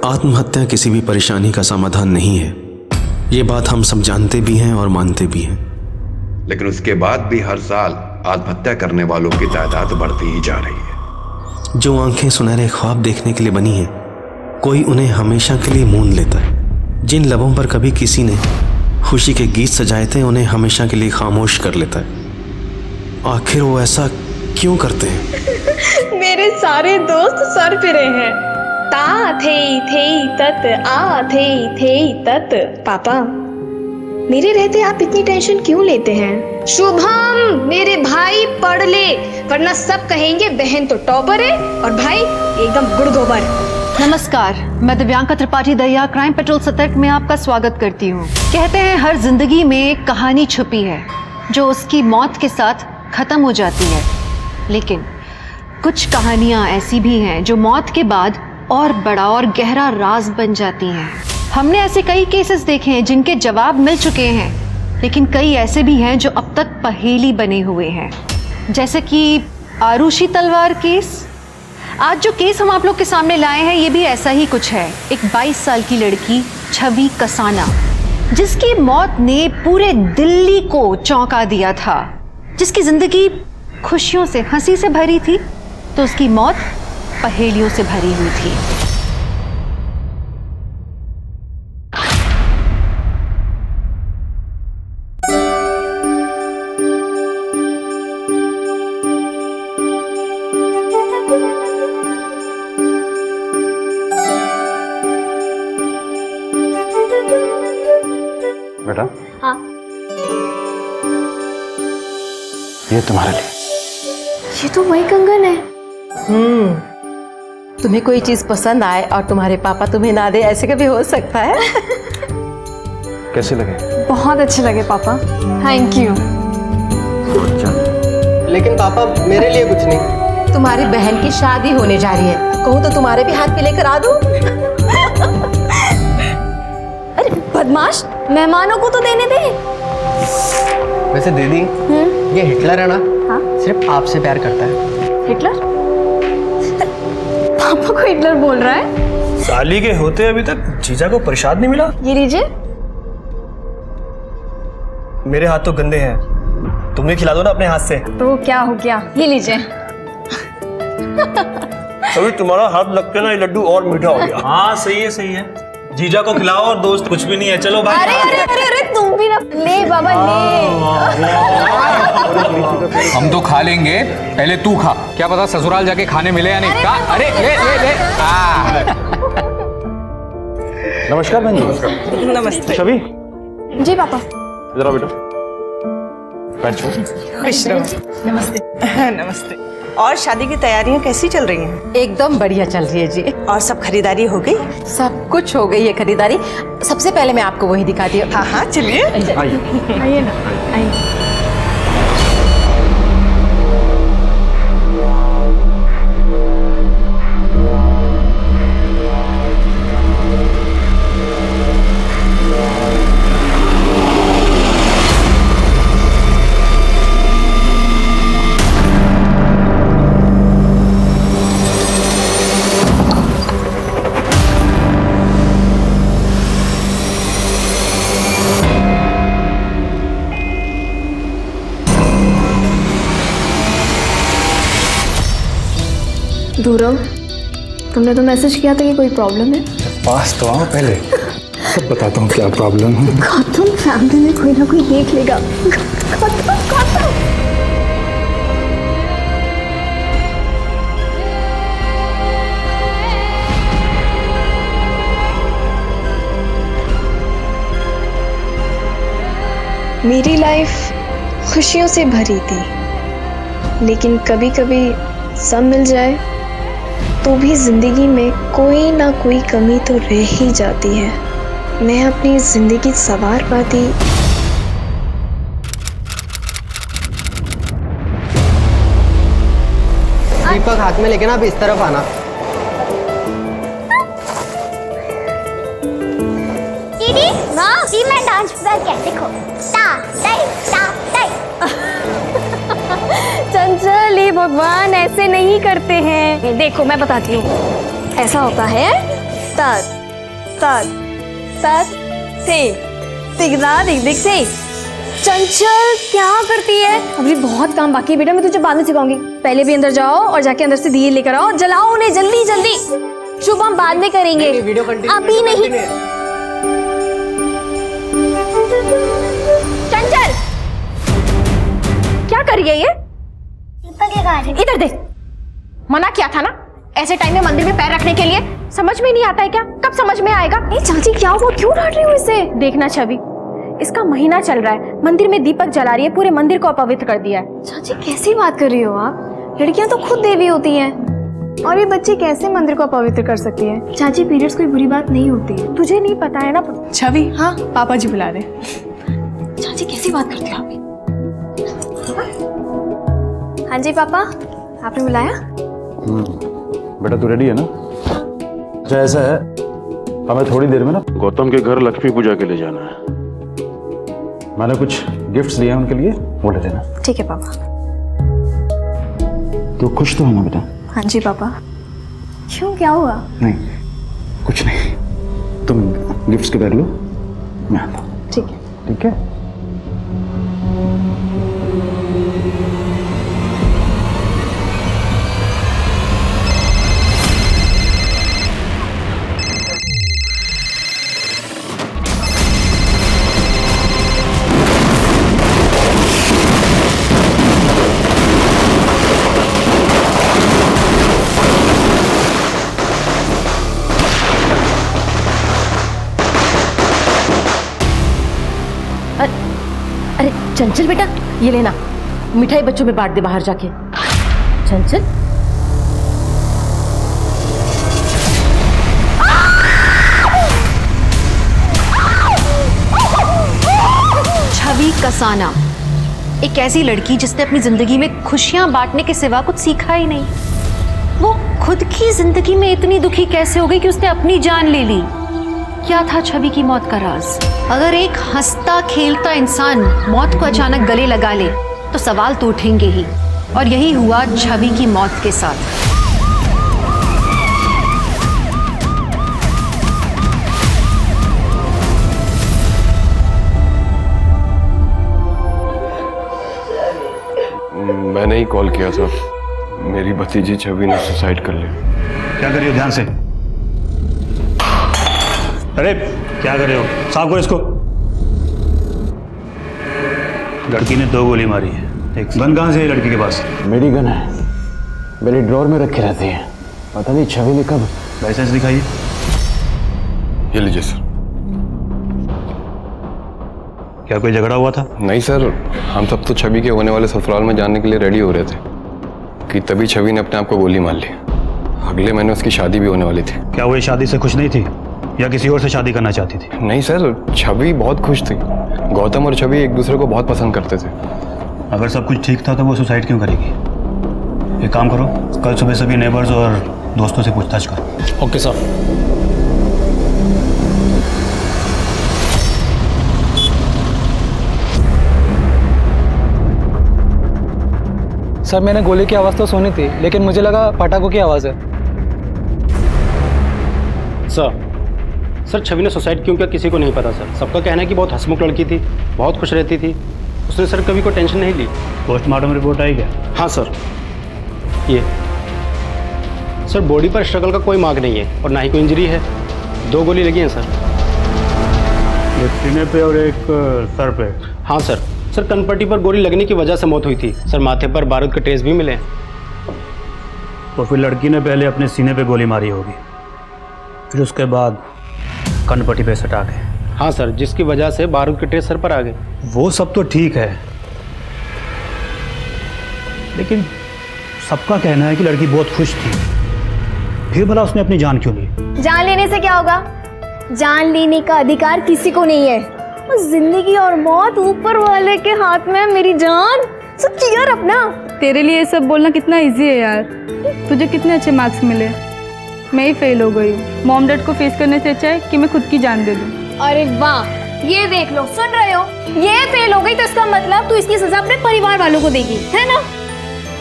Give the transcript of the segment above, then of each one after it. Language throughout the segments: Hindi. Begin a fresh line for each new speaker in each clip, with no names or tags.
आत्महत्या किसी भी परेशानी का समाधान नहीं है। ये बात हम सब जानते भी हैं और मानते भी हैं।
लेकिन उसके बाद भी हर साल आत्महत्या करने वालों की तादाद बढ़ती ही जा रही है।
जो आंखें सुनहरे ख्वाब देखने के लिए बनी हैं, कोई उन्हें हमेशा के लिए मूंद लेता है। जिन लबों पर कभी किसी ने खुशी के गीत सजाए थे, उन्हें हमेशा के लिए खामोश कर लेता है। आखिर वो ऐसा क्यों करते हैं?
मेरे सारे दोस्त सर फिरे हैं। ता थे तत आ थे तत। पापा, मेरे रहते आप इतनी टेंशन क्यों लेते हैं? शुभम, मेरे भाई पढ़ ले, वरना सब कहेंगे बहन तो टॉपर है और भाई एकदम गुड़गोबर।
नमस्कार, मैं दिव्यांका त्रिपाठी दहिया क्राइम पेट्रोल सतर्क में आपका स्वागत करती हूँ। कहते हैं हर जिंदगी में एक कहानी छुपी है जो उसकी मौत के साथ खत्म हो जाती है, लेकिन कुछ कहानियाँ ऐसी भी हैं जो मौत के बाद और बड़ा और गहरा राज बन जाती हैं। हमने ऐसे कई केसेस देखे हैं जिनके जवाब मिल चुके हैं, लेकिन कई ऐसे भी हैं जो अब तक पहेली बने हुए हैं, जैसे कि आरुषि तलवार केस। आज जो केस हम आप लोग के सामने लाए हैं, ये भी ऐसा ही कुछ है। एक 22 साल की लड़की छवि कसाना, जिसकी मौत ने पूरे दिल्ली को चौंका दिया था, जिसकी जिंदगी खुशियों से, हंसी से भरी थी, तो उसकी मौत पहेलियों से भरी हुई थी।
बेटा,
हाँ,
ये तुम्हारे लिए।
ये तो वही कंगन है।
तुम्हें कोई चीज पसंद आए और तुम्हारे पापा तुम्हें ना दे, ऐसे कभी हो सकता है?
कैसे लगे?
बहुत अच्छे लगे पापा, थैंक यू।
लेकिन पापा, मेरे लिए कुछ नहीं।
तुम्हारी बहन की शादी होने जा रही है, कहूँ तो तुम्हारे भी हाथ पे लेकर आ दूं?
अरे बदमाश, मेहमानों को तो देने दे।
वैसे दीदी, ये हिटलर है ना?
हाँ?
सिर्फ आपसे प्यार करता है।
हिटलर? पापा को हिटलर बोल रहा है?
साली के होते अभी तक जीजा को प्रसाद नहीं मिला।
ये लीजिए।
मेरे हाथ तो गंदे हैं, तुम भी खिला दो ना अपने हाथ से।
तो क्या हो गया, ये लीजिए।
अभी तुम्हारा हाथ लगते ना, ये लड्डू और मीठा हो गया। हाँ सही है। जीजा को खिलाओ और दोस्त कुछ भी नहीं है। चलो भाई।
अरे अरे अरे अरे, तुम भी ना ले बाबा, ले।
हम तो खा लेंगे, पहले तू खा। क्या पता ससुराल जाके खाने मिले या नहीं। अरे ले ले ले।
नमस्कार बहन जी।
नमस्ते।
छवि,
जी पापा।
इधर आओ बेटा, बैठो।
खुश रहो। नमस्ते। नमस्ते। और शादी की तैयारियां कैसी चल रही हैं? एकदम बढ़िया चल रही है जी। और सब खरीदारी हो गई? सब कुछ हो गई है खरीदारी। सबसे पहले मैं आपको वही दिखाती हूँ। हाँ, चलिए।
आइए ना, आइए। ध्रुव, तुमने तो मैसेज किया था कि कोई प्रॉब्लम है।
पास तो आओ पहले, तब बताता हूँ क्या प्रॉब्लम है।
गौतम, फैमिली में कोई ना कोई देख लेगा। गौतम। मेरी लाइफ खुशियों से भरी थी, लेकिन कभी कभी सब मिल जाए तो भी जिंदगी में कोई ना कोई कमी तो रह ही जाती है। मैं अपनी जिंदगी संवार पाती।
दीपक हाथ में लेके ना, अब इस तरफ आना।
दीदी, माँ, जी मैं डांस बैक है, देखो। ता टाई।
चंचल, ये भगवान ऐसे नहीं करते हैं। देखो मैं बताती हूँ, ऐसा होता है ता तात तात थे तिगना दिग दिग थे। चंचल क्या करती है? अभी बहुत काम बाकी है बेटा, मैं तुझे बाद में सिखाऊंगी। पहले भी अंदर जाओ और जाके अंदर से दिए लेकर आओ, जलाओ उन्हें जल्दी जल्दी। शुभ हम बाद में करेंगे, अभी नहीं। चंचल क्या कर रही है ये? इधर देख, मना किया था ना ऐसे टाइम में मंदिर में पैर रखने के लिए। समझ में नहीं आता है क्या? कब समझ में आएगा? नहीं चाची क्या हुआ, क्यों डांट रही हो इसे? देखना छवि, इसका महीना चल रहा है, मंदिर में दीपक जला रही है, पूरे मंदिर को अपवित्र कर दिया है। चाची कैसी बात कर रही हो आप? लड़कियां तो खुद देवी होती हैं, और ये बच्चे कैसे मंदिर को अपवित्र कर सकती है? चाची पीरियड्स कोई बुरी बात नहीं होती है, तुझे नहीं पता है ना?
छवि, हाँ पापा जी बुला रहे।
चाची कैसी बात करती हो आप? हाँ जी पापा, आपने बुलाया?
बेटा तू रेडी है ना? अच्छा ऐसा है, हमें थोड़ी देर में ना गौतम के घर लक्ष्मी पूजा के लिए जाना है। मैंने कुछ गिफ्ट्स लिए हैं उनके लिए, वो ले लेना।
ठीक है पापा।
तो खुश तो है ना बेटा?
हाँ जी पापा। क्यों, क्या हुआ?
नहीं कुछ नहीं, तुम गिफ्ट्स के बैग लो, मैं आता हूँ।
ठीक है।
ठीक है।
अरे चंचल बेटा, ये लेना, मिठाई बच्चों में बांट दे बाहर जाके। चंचल
छवि कसाना, एक ऐसी लड़की जिसने अपनी जिंदगी में खुशियां बांटने के सिवा कुछ सीखा ही नहीं। वो खुद की जिंदगी में इतनी दुखी कैसे हो गई कि उसने अपनी जान ले ली? क्या था छवि की मौत का राज? अगर एक हंसता खेलता इंसान मौत को अचानक गले लगा ले तो सवाल तो उठेंगे ही, और यही हुआ छवि की मौत के साथ।
मैंने ही कॉल किया था, मेरी भतीजी छवि ने सुसाइड कर लिया।
क्या कर रही हो? ध्यान से। अरे क्या कर रहे हो? साफ करो इसको। लड़की ने 2 गोली मारी है। एक गन कहाँ से है लड़की के पास?
मेरी गन है, मेरी ड्रॉर में रखी रहती है, पता नहीं छवि ने कब।
लाइसेंस दिखाइए।
ये लीजिए सर।
क्या कोई झगड़ा हुआ था?
नहीं सर, हम सब तो छवि के होने वाले ससुराल में जाने के लिए रेडी हो रहे थे कि तभी छवि ने अपने आप को गोली मार ली। अगले महीने उसकी शादी भी होने वाली थी।
क्या वो इस शादी से खुश नहीं थी या किसी और से शादी करना चाहती थी?
नहीं सर, छवि बहुत खुश थी। गौतम और छवि एक दूसरे को बहुत पसंद करते थे।
अगर सब कुछ ठीक था तो वो सुसाइड क्यों करेगी? एक काम करो, कल सुबह सभी नेबर्स और दोस्तों से पूछताछ करो।
Okay sir.
सर मैंने गोली की आवाज़ तो सुनी थी, लेकिन मुझे लगा पटाखों की आवाज़ है।
सर छवि ने सुसाइड क्यों किया किसी को नहीं पता सर। सबका कहना है कि बहुत हंसमुख लड़की थी, बहुत खुश रहती थी, उसने सर कभी कोई टेंशन नहीं ली।
पोस्टमार्टम रिपोर्ट आई क्या?
हाँ सर। ये सर बॉडी पर स्ट्रगल का कोई मार्क नहीं है और ना ही कोई इंजरी है। 2 गोली लगी हैं सर।
एक सीने पे और एक सर पे?
हाँ सर। सर कनपट्टी पर गोली लगने की वजह से मौत हुई थी सर। माथे पर बारूद के ट्रेस भी मिले हैं।
तो फिर लड़की ने पहले अपने सीने पे गोली मारी होगी, फिर उसके बाद कनपट्टी पे सटा के।
हाँ सर, जिसकी वजह से बारूद के ट्रेस सर पर आ गए।
वो सब तो ठीक है, लेकिन सबका कहना है कि लड़की बहुत खुश थी, फिर भला उसने अपनी जान क्यों ली?
जान लेने से क्या होगा? जान लेने का अधिकार किसी को नहीं है। जिंदगी और मौत ऊपर वाले के हाथ में। मेरी जान सब चियर अपना।
तेरे लिए ये सब बोलना कितना इजी है यार। तुझे कितने अच्छे मार्क्स मिले, मैं ही फेल हो गई हूँ। मॉम डैड को फेस करने से अच्छा है कि मैं खुद की जान दे दूँ।
अरे वाह, ये देख लो, सुन रहे हो? ये फेल हो गई तो इसका मतलब तू इसकी सजा अपने परिवार वालों को देगी, है ना?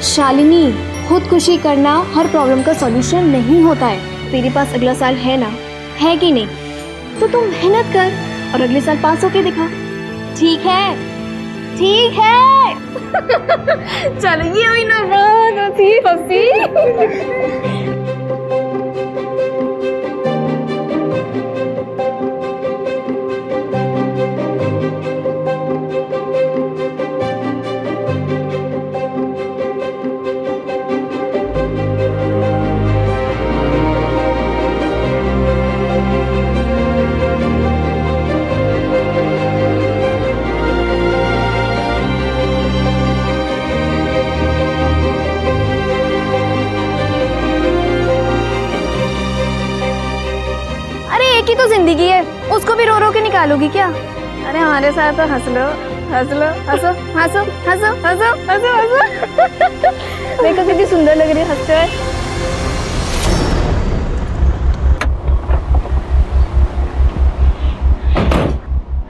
शालिनी, खुदकुशी करना हर प्रॉब्लम का सॉल्यूशन नहीं होता है। तेरे पास अगला साल है ना, है कि नहीं? तो तुम मेहनत कर और अगले साल पास होके दिखा। ठीक है, ठीक है। चलो ये हुई ना बात, हंसी। की तो जिंदगी है, उसको भी रो रो के निकालोगी क्या? अरे हमारे साथ तो हंस लो, हंस लो, हंसो हंसो हंसो हंसो हंसो हंसो। देखो कितनी सुंदर लग रही है हंसते हुए।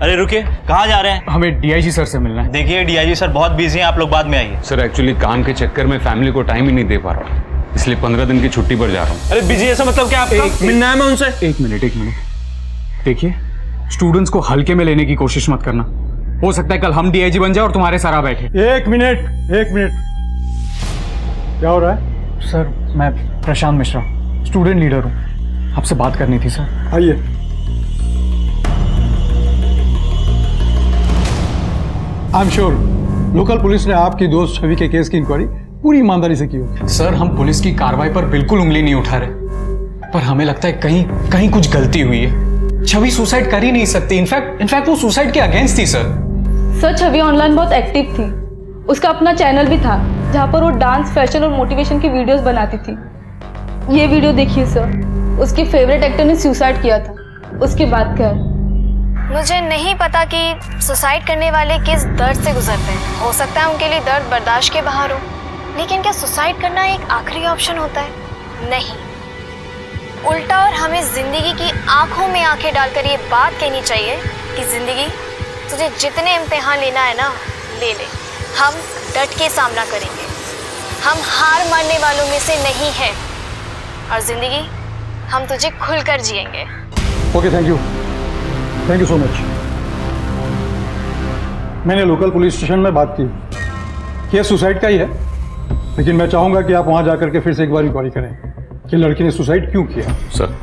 अरे रुकिए, कहाँ जा रहे हैं?
हमें डीआईजी सर से मिलना है।
देखिए डीआईजी सर बहुत बिजी हैं, आप लोग बाद में आइए।
सर एक्चुअली काम के चक्कर में फैमिली को टाइम ही नहीं दे पा रहा, इसलिए 15 दिन की छुट्टी पर जा रहा हूँ।
अरे बिजी ऐसा मतलब क्या आपका? मिलना है मैं उनसे।
एक मिनट देखिए, स्टूडेंट्स को हल्के में लेने की कोशिश मत करना। हो सकता है कल हम डीआईजी बन जाए और तुम्हारे सर आ बैठे।
एक मिनट क्या हो रहा है?
सर मैं प्रशांत मिश्रा, स्टूडेंट लीडर हूँ, आपसे बात करनी थी सर।
आइए। I am sure local police ने आपकी दोस्त छवि के केस की इंक्वायरी पूरी ईमानदारी से की होगी।
सर हम पुलिस की कार्रवाई पर बिल्कुल उंगली नहीं उठा रहे, पर हमें लगता है कहीं कुछ गलती हुई है। छवि सुसाइड कर ही नहीं सकती, इनफैक्ट वो सुसाइड के अगेंस्ट थी सर।
छवि ऑनलाइन बहुत एक्टिव थी, उसका अपना चैनल भी था जहाँ पर वो डांस, फैशन और मोटिवेशन की वीडियोस बनाती थी। ये वीडियो देखिए सर, उसके फेवरेट एक्टर ने सुसाइड किया था, उसकी बात कर।
मुझे नहीं पता कि सुसाइड करने वाले किस दर्द से गुजरते हैं। हो सकता है उनके लिए दर्द बर्दाश्त के बाहर हो, लेकिन क्या सुसाइड करना एक आखिरी ऑप्शन होता है? नहीं, उल्टा। और हमें जिंदगी की आंखों में आंखें डालकर ये बात कहनी चाहिए कि जिंदगी तुझे जितने इम्तिहान लेना है ना, ले ले। हम डट के सामना करेंगे, हम हार मानने वालों में से नहीं हैं, और जिंदगी हम तुझे खुलकर जिएंगे।
Okay, thank you so much. मैंने लोकल पुलिस स्टेशन में बात की, केस सुसाइड का ही है, लेकिन मैं चाहूंगा कि आप वहां जाकर के फिर से एक बार इंक्वायरी करें कि लड़की ने सुसाइड क्यों किया।
सर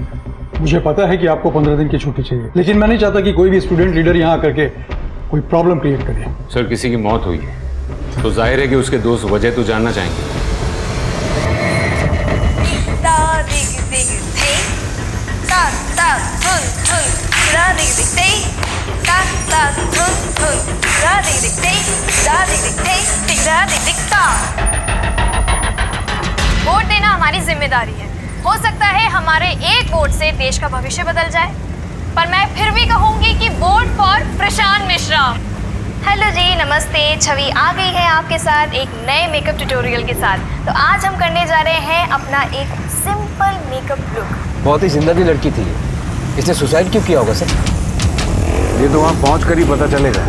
मुझे पता है कि आपको 15 दिन की छुट्टी चाहिए, लेकिन मैं नहीं चाहता कि कोई भी स्टूडेंट लीडर यहाँ आकर के कोई प्रॉब्लम क्रिएट करे।
सर किसी की मौत हुई है तो जाहिर है कि उसके दोस्त वजह तो जानना चाहेंगे।
वोट देना हमारी जिम्मेदारी है। हो सकता है हमारे एक वोट से देश का भविष्य बदल जाए, पर मैं फिर भी कहूंगी कि vote for Prashant Mishra. Hello जी, नमस्ते। छवि आ गई है आपके साथ एक नए मेकअप ट्यूटोरियल के साथ। तो आज हम करने जा रहे हैं अपना एक सिंपल मेकअप लुक।
बहुत ही जिंदादिल लड़की थी, इसने सुसाइड क्यों किया होगा सर?
ये तो वहाँ पहुँच कर ही पता चलेगा।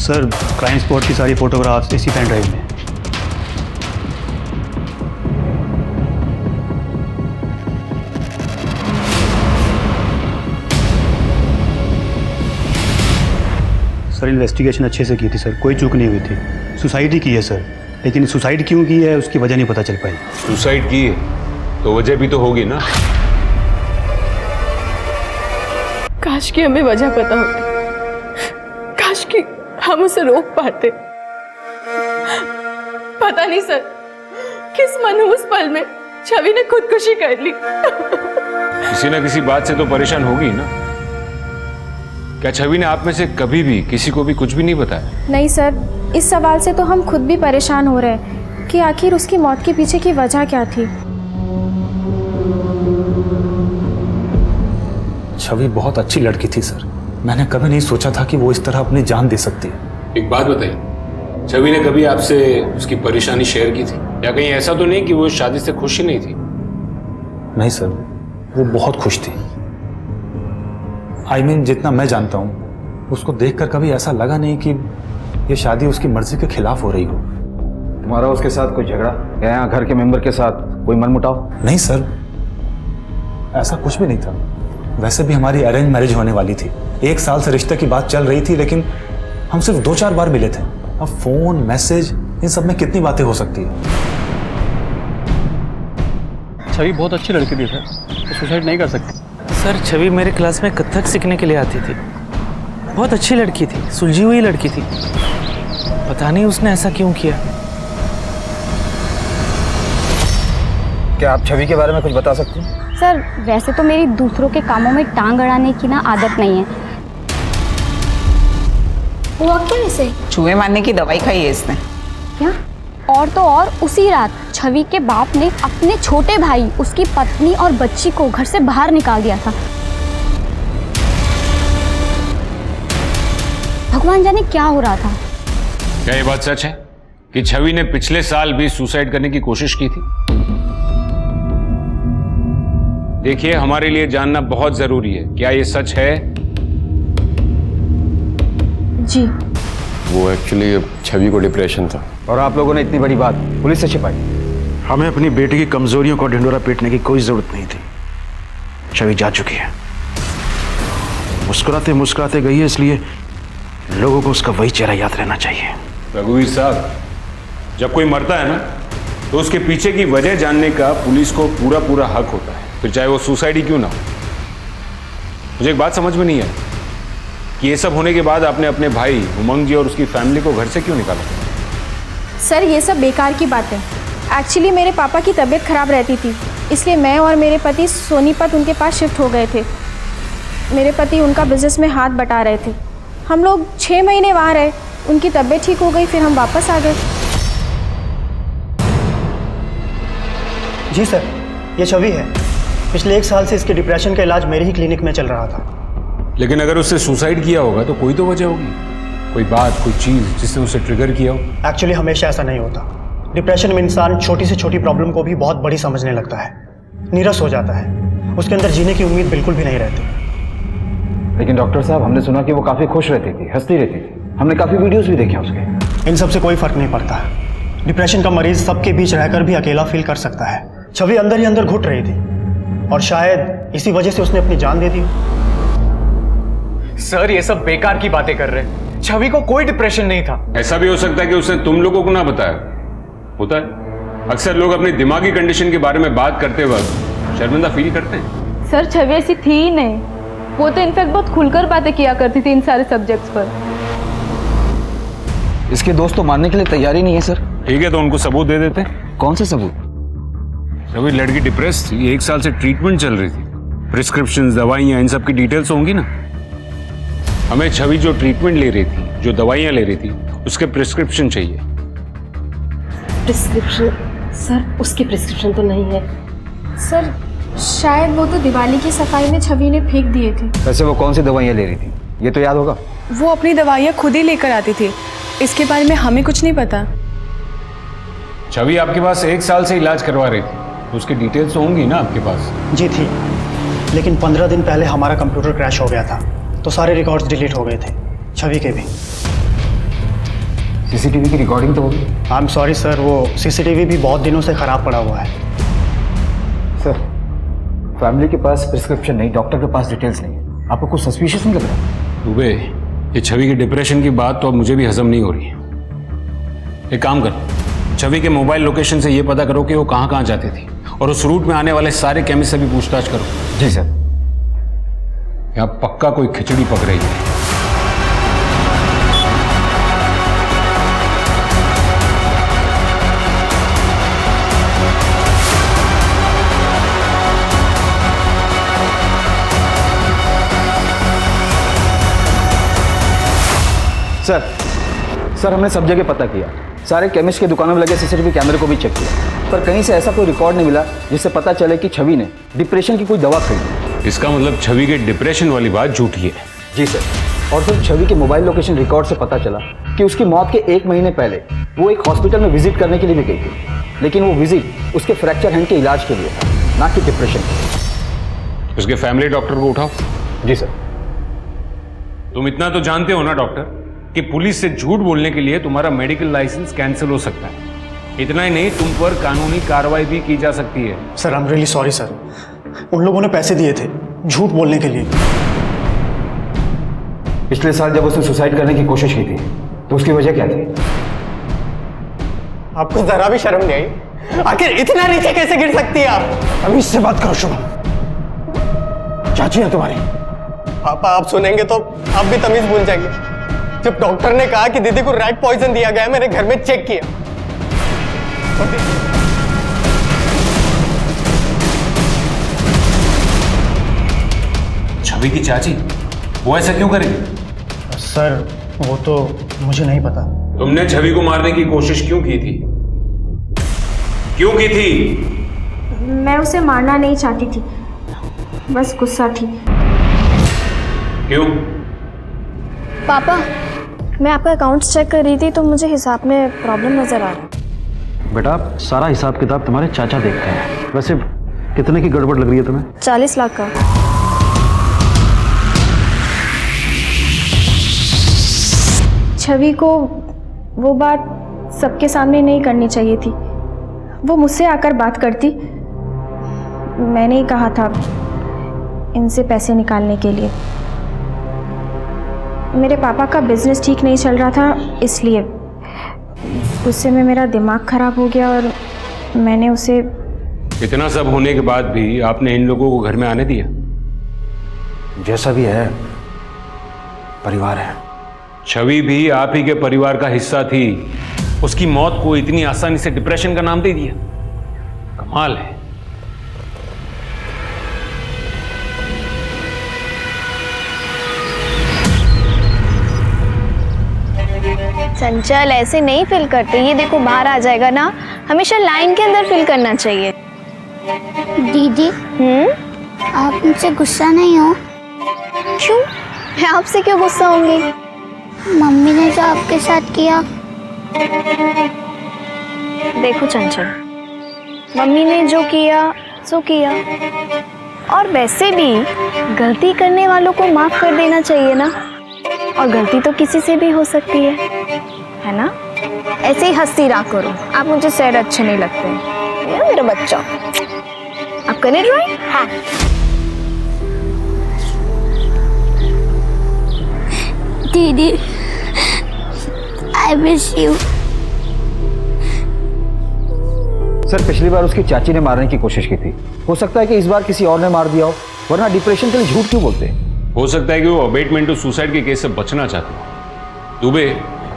सर क्राइम स्पॉट की सारी फोटोग्राफ्स इसी पेन ड्राइव में। सर इन्वेस्टिगेशन अच्छे से की थी सर, कोई चूक नहीं हुई थी। सुसाइड ही की है सर, लेकिन सुसाइड क्यों की है उसकी वजह नहीं पता चल पाई।
सुसाइड की है तो वजह भी तो होगी ना।
काश कि हमें वजह पता होती, काश कि हम उसे रोक पाते। पता नहीं सर, किस मनहूस पल में छवि ने खुदकुशी कर ली।
किसी ना किसी बात से तो परेशान होगी ना। क्या छवि ने आप में से कभी भी किसी को भी कुछ भी नहीं बताया?
नहीं सर, इस सवाल से तो हम खुद भी परेशान हो रहे हैं कि आखिर उसकी मौत के पीछे की वजह क्या थी।
छवि बहुत अच्छी लड़की थी सर। मैंने कभी नहीं सोचा था कि वो इस तरह अपनी जान दे सकती है।
एक बात बताइए, छवि ने कभी आपसे उसकी परेशानी शेयर की थी, या कहीं ऐसा तो नहीं कि वो शादी से खुश ही नहीं थी?
नहीं सर, वो बहुत खुश थी। I mean, जितना मैं जानता हूँ उसको देखकर कभी ऐसा लगा नहीं कि ये शादी उसकी मर्जी के खिलाफ हो रही हो।
तुम्हारा उसके साथ कोई झगड़ा या यहाँ घर के मेंबर के साथ कोई मनमुटाव?
नहीं सर, ऐसा कुछ भी नहीं था। वैसे भी हमारी अरेंज मैरिज होने वाली थी। 1 साल से रिश्ते की बात चल रही थी, लेकिन हम सिर्फ 2-4 बार मिले थे। अब फोन, मैसेज, इन सब में कितनी बातें हो सकती है।
छवि बहुत अच्छी लड़की थी सर, तो सुसाइड नहीं कर सकती।
सर छवि मेरे क्लास में कथक सीखने के लिए आती थी। बहुत अच्छी लड़की थी, सुलझी हुई लड़की थी। पता नहीं उसने ऐसा क्यों किया।
क्या आप छवि के बारे में कुछ बता सकते हैं?
सर वैसे तो मेरी दूसरों के कामों में टांग अड़ाने की ना आदत नहीं है। हुआ क्या इसे?
चूहे मारने की दवाई खाई है इसने।
क्या? और तो और उसी रात छवि के बाप ने अपने छोटे भाई, उसकी पत्नी और बच्ची को घर से बाहर निकाल दिया था। भगवान जाने क्या हो रहा था।
क्या ये बात सच है कि छवि ने पिछले साल भी सुसाइड करने की कोशिश की थी? देखिए, हमारे लिए जानना बहुत जरूरी है, क्या ये सच है?
जी।
वो एक्चुअली छवि को डिप्रेशन था।
और आप लोगों ने इतनी बड़ी बात पुलिस से छिपाई?
हमें अपनी बेटी की कमजोरियों को ढिंडोरा पीटने की कोई जरूरत नहीं थी। छवि जा चुकी है, मुस्कुराते मुस्कुराते गई है, इसलिए लोगों को उसका वही चेहरा याद रहना चाहिए।
रघुवीर साहब, जब कोई मरता है ना, तो उसके पीछे की वजह जानने का पुलिस को पूरा पूरा हक होता है, फिर चाहे वो सुसाइड ही क्यों ना हो। मुझे एक बात समझ में नहीं आई कि ये सब होने के बाद आपने अपने भाई उमंग जी और उसकी फैमिली को घर से क्यों निकाला?
सर ये सब बेकार की बात है। एक्चुअली मेरे पापा की तबीयत खराब रहती थी, इसलिए मैं और मेरे पति सोनीपत उनके पास शिफ्ट हो गए थे। मेरे पति उनका बिजनेस में हाथ बटा रहे थे। हम लोग 6 महीने वहाँ रहे, उनकी तबीयत ठीक हो गई, फिर हम वापस आ गए।
जी सर, ये छवि है। पिछले 1 साल से इसके डिप्रेशन का इलाज मेरे ही क्लिनिक में चल रहा था।
लेकिन अगर उससे सुसाइड किया होगा तो कोई तो वजह होगी, कोई बात, कोई चीज जिसने उसे ट्रिगर किया हो।
एक्चुअली हमेशा ऐसा नहीं होता। डिप्रेशन में इंसान छोटी से छोटी प्रॉब्लम को भी बहुत बड़ी समझने लगता है, नीरस हो जाता है, उसके अंदर जीने की उम्मीद बिल्कुल भी नहीं रहती।
लेकिन डॉक्टर साहब, हमने सुना कि वो काफी खुश रहती थी, हंसती रहती थी। हमने काफी वीडियोस भी देखे उसके।
इन सब से कोई फर्क नहीं पड़ता। डिप्रेशन का मरीज सबके बीच रहकर भी अकेला फील कर सकता है। छवि अंदर ही अंदर घुट रही थी और शायद इसी वजह से उसने अपनी जान दे दी।
सर ये सब बेकार की बातें कर रहे हैं। छवि को कोई डिप्रेशन नहीं था।
ऐसा भी हो सकता है कि उसने तुम लोगों को ना बताया। होता है, अक्सर लोग अपनी दिमागी कंडीशन के बारे में बात करते वक्त शर्मिंदा फील करते हैं।
सर छवि ऐसी थी ही नहीं, वो तो इनफैक्ट बहुत खुलकर बातें किया करती थी इन सारे सब्जेक्ट्स पर।
इसके दोस्त तो मानने के लिए तैयार ही नहीं है सर।
ठीक है, तो उनको सबूत दे देते हैं।
कौन से सबूत?
अभी लड़की डिप्रेस थी, 1 साल से ट्रीटमेंट चल रही थी, प्रिस्क्रिप्शन, दवाइयाँ, इन सब की डिटेल्स होंगी ना। हमें छवि जो ट्रीटमेंट ले रही थी, जो दवाइयाँ ले रही थी, उसके प्रिस्क्रिप्शन चाहिए।
प्रिस्क्रिप्शन? सर उसकी प्रिस्क्रिप्शन तो नहीं है। सर शायद वो तो दिवाली की सफाई में छवि ने फेंक दिए थे।
वैसे वो कौन सी दवाइयाँ ले रही थी, ये तो याद होगा।
वो अपनी दवाइयाँ खुद ही लेकर आती थी, इसके बारे में हमें कुछ नहीं पता।
छवि आपके पास 1 साल से इलाज करवा रही थी, तो उसकी डिटेल्स तो होंगी ना आपके पास?
जी थी, लेकिन 15 दिन पहले हमारा कंप्यूटर क्रैश हो गया था, तो सारे रिकॉर्ड्स डिलीट हो गए थे, छवि के भी।
सीसीटीवी की रिकॉर्डिंग तो होगी।
आई एम सॉरी सर, वो सीसीटीवी भी बहुत दिनों से खराब पड़ा हुआ है।
सर फैमिली के पास प्रिस्क्रिप्शन नहीं, डॉक्टर के पास डिटेल्स नहीं है, आपको कुछ सस्पिशियस नहीं लग रहा?
दुबे, ये छवि की डिप्रेशन की बात तो अब मुझे भी हजम नहीं हो रही है। एक काम कर, छवि के मोबाइल लोकेशन से ये पता करो कि वो कहाँ कहाँ जाती थी, और उस रूट में आने वाले सारे केमिस्ट से भी पूछताछ करो।
जी सर।
यहाँ पक्का कोई खिचड़ी पक रही है।
सर हमने सब जगह पता किया, सारे केमिस्ट की दुकानों में लगे सीसीटीवी कैमरे को भी चेक किया, पर कहीं से ऐसा कोई रिकॉर्ड नहीं मिला जिससे पता चले कि छवि ने डिप्रेशन की कोई दवा खरीदी।
इसका मतलब छवि के डिप्रेशन वाली बात झूठी है।
जी सर, और सर छवि के मोबाइल लोकेशन रिकॉर्ड से पता चला कि उसकी मौत के 1 महीने पहले वो एक हॉस्पिटल में विजिट करने के लिए भी गई थी, लेकिन वो विजिट उसके फ्रैक्चर हैंड के इलाज के लिए था, ना कि डिप्रेशन के।
उसके फैमिली डॉक्टर को उठाओ।
जी सर।
तुम इतना तो जानते हो ना डॉक्टर कि पुलिस से झूठ बोलने के लिए तुम्हारा मेडिकल लाइसेंस कैंसिल हो सकता है। इतना ही नहीं, तुम पर कानूनी कार्रवाई भी की जा सकती है।
Sir I am really sorry sir, उन लोगों ने पैसे दिए थे झूठ बोलने के लिए।
पिछले साल जब उसने सुसाइड करने की कोशिश की थी तो उसकी वजह क्या थी?
आपको जरा भी शर्म नहीं आई? आखिर इतना नीचे कैसे गिर सकती है आप? अभी इससे बात करो शुभम, चाची है तुम्हारी। पापा आप सुनेंगे तो आप भी तमीज भूल जाएंगे। जब डॉक्टर ने कहा कि दीदी को रैट पॉइजन दिया गया, मैंने घर में चेक किया।
छवि की चाची वो ऐसा क्यों करेगी?
सर वो तो मुझे नहीं पता।
तुमने छवि को मारने की कोशिश क्यों की थी? क्यों की थी?
मैं उसे मारना नहीं चाहती थी, बस गुस्सा थी।
क्यों?
पापा मैं आपका अकाउंट्स चेक कर रही थी तो मुझे हिसाब में प्रॉब्लम नजर आ रहा है।
बेटा सारा हिसाब किताब तुम्हारे चाचा देखते हैं। वैसे कितने की गड़बड़ लग रही है तुम्हें?
40 लाख का। छवि को वो बात सबके सामने नहीं करनी चाहिए थी। वो मुझसे आकर बात करती, मैंने ही कहा था इनसे पैसे निकालने के लिए। मेरे पापा का बिजनेस ठीक नहीं चल रहा था, इसलिए गुस्से में मेरा दिमाग खराब हो गया और मैंने उसे।
इतना सब होने के बाद भी आपने इन लोगों को घर में आने दिया?
जैसा भी है परिवार है।
छवि भी आप ही के परिवार का हिस्सा थी, उसकी मौत को इतनी आसानी से डिप्रेशन का नाम दे दिया। कमाल है।
चंचल ऐसे नहीं फिल करते, ये देखो बाहर आ जाएगा ना, हमेशा लाइन के अंदर फिल करना चाहिए।
दीदी आप मुझसे गुस्सा नहीं हो?
क्यों? मैं आपसे क्यों गुस्सा होंगी?
मम्मी ने जो आपके साथ किया।
देखो चंचल, मम्मी ने जो किया सो किया, और वैसे भी गलती करने वालों को माफ कर देना चाहिए ना, और गलती तो किसी से भी हो सकती है ना? ऐसे ही हंसती रहा करो, आप मुझे सैड अच्छे नहीं लगते। ये मेरा बच्चा, आप करें ड्राइंग? हाँ।
दीदी आई मिस यू।
सर पिछली बार उसकी चाची ने मारने की कोशिश की थी, हो सकता है कि इस बार किसी और ने मार दिया हो, वरना डिप्रेशन के लिए झूठ क्यों बोलते?
हो सकता है कि वो अबेटमेंट टू सुसाइड के केस से बचना चाहते हो। दुबे,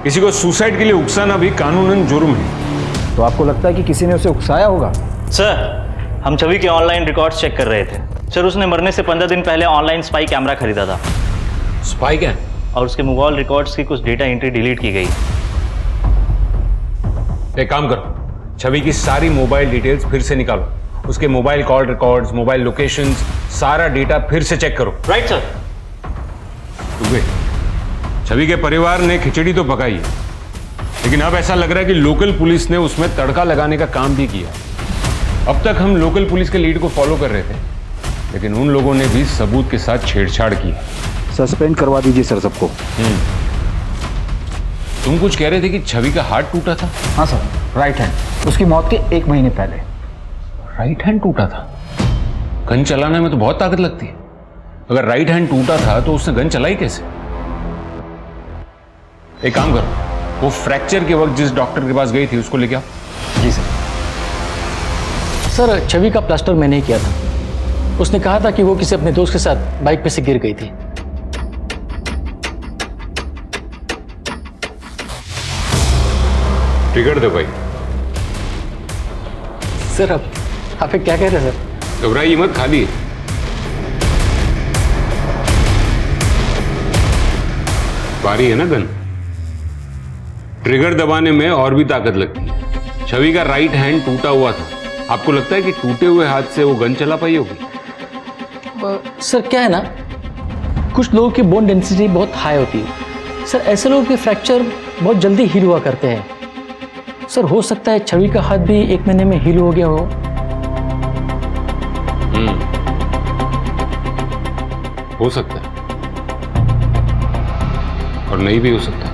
किसी को सुसाइड के लिए उकसाना भी कानूनन जुर्म है।
तो आपको लगता है कि किसी ने उसे उकसाया होगा?
सर हम छवि के ऑनलाइन रिकॉर्ड्स चेक कर रहे थे। सर उसने मरने से 15 दिन पहले ऑनलाइन स्पाई कैमरा खरीदा था।
Spy cam?
और उसके मोबाइल रिकॉर्ड्स की कुछ डेटा एंट्री डिलीट की गई।
एक काम करो, छवि की सारी मोबाइल डिटेल्स फिर से निकालो, उसके mobile call records, mobile locations, सारा डेटा फिर से चेक करो।
Right sir.
दुबे, छवि के परिवार ने खिचड़ी तो पकाई है, लेकिन अब ऐसा लग रहा है कि लोकल पुलिस ने उसमें तड़का लगाने का काम भी किया। अब तक हम लोकल पुलिस के लीड को फॉलो कर रहे थे, लेकिन उन लोगों ने भी सबूत के साथ छेड़छाड़ की।
सस्पेंड करवा दीजिए सर सबको।
तुम कुछ कह रहे थे कि छवि का हार्ट टूटा था?
हाँ सर, राइट हैंड, उसकी मौत के 1 महीने पहले।
राइट हैंड टूटा था? गन चलाने में तो बहुत ताकत लगती है। अगर राइट हैंड टूटा था तो उसने गन चलाई कैसे? एक काम करो, वो फ्रैक्चर के वक्त जिस डॉक्टर के पास गई थी उसको लेके आओ।
जी सर।
सर छवि का प्लास्टर मैंने ही किया था। उसने कहा था कि वो किसी अपने दोस्त के साथ बाइक पे से गिर गई थी।
ट्रिगर दो भाई।
सर आप क्या कह रहे हैं सर?
घबराइए मत, खाली है। भारी है ना गन, ट्रिगर दबाने में और भी ताकत लगती है। छवि का राइट हैंड टूटा हुआ था, आपको लगता है कि टूटे हुए हाथ से वो गन चला पाई होगी?
सर क्या है ना, कुछ लोगों की बोन डेंसिटी बहुत हाई होती है सर। ऐसे लोगों के फ्रैक्चर बहुत जल्दी हील हुआ करते हैं सर। हो सकता है छवि का हाथ भी 1 महीने में हील हो गया हो।
हो सकता है और नहीं भी हो सकता।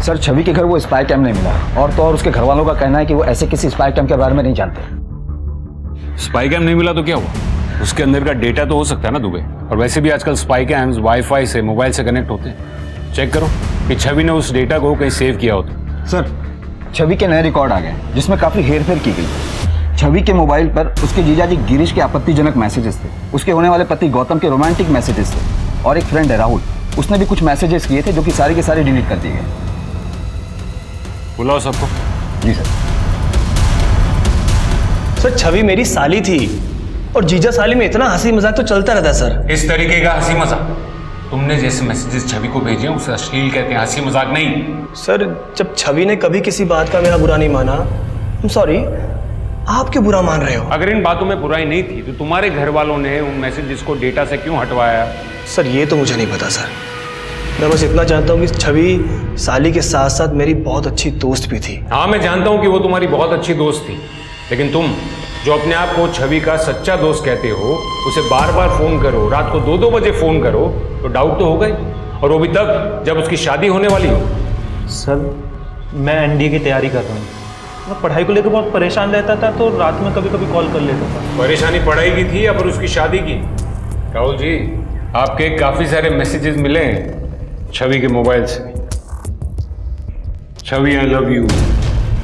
सर छवि के घर वो स्पाई कैम नहीं मिला, और तो और उसके घर वालों का कहना है कि वो ऐसे किसी स्पाई कैम के बारे में नहीं जानते।
स्पाई कैम नहीं मिला तो क्या हुआ? उसके अंदर का डेटा तो हो सकता है ना दुबे। और वैसे भी आजकल स्पाई कैम्स वाईफाई से, मोबाइल से कनेक्ट होते हैं। चेक करो कि छवि ने उस डेटा को कहीं सेव किया होता।
सर छवि के नए रिकॉर्ड आ गए जिसमें काफी हेरफेर की गई। छवि के मोबाइल पर उसके जीजाजी गिरीश के आपत्तिजनक मैसेजेस थे, उसके होने वाले पति गौतम के रोमांटिक मैसेजेस थे, और एक फ्रेंड है राहुल, उसने भी कुछ मैसेजेस किए थे जो कि सारे के सारे डिलीट कर दिए गए।
बुलाओ सबको।
जी सर।
सर छवि मेरी साली थी और जीजा साली में इतना हंसी मजाक तो चलता रहता है सर।
इस तरीके का हंसी मजाक तुमने जैसे मैसेजेस छवि को भेजे हैं उसे अश्लील कहते हैं, हंसी मजाक नहीं।
सर जब छवि ने कभी किसी बात का मेरा बुरा नहीं माना, सॉरी, आप क्यों बुरा मान रहे हो?
अगर इन बातों में बुराई नहीं थी तो तुम्हारे घर वालों ने उन मैसेजेस को डेटा से क्यों हटवाया?
सर ये तो मुझे नहीं पता सर। मैं बस इतना जानता हूँ कि छवि साली के साथ साथ मेरी बहुत अच्छी दोस्त भी थी।
हाँ मैं जानता हूँ कि वो तुम्हारी बहुत अच्छी दोस्त थी, लेकिन तुम जो अपने आप को छवि का सच्चा दोस्त कहते हो उसे बार बार फोन करो, रात को 2-2 बजे फोन करो तो डाउट तो होगा ही, और वो भी तब जब उसकी शादी होने वाली हो।
सर मैं एनडीए की तैयारी कर रहा हूँ, मैं पढ़ाई को लेकर बहुत परेशान रहता था तो रात में कभी कभी कॉल कर लेता था।
परेशानी पढ़ाई की थी या फिर उसकी शादी की? राहुल जी आपके काफी सारे मैसेजेस मिले हैं छवि के मोबाइल से। छवि आई लव यू,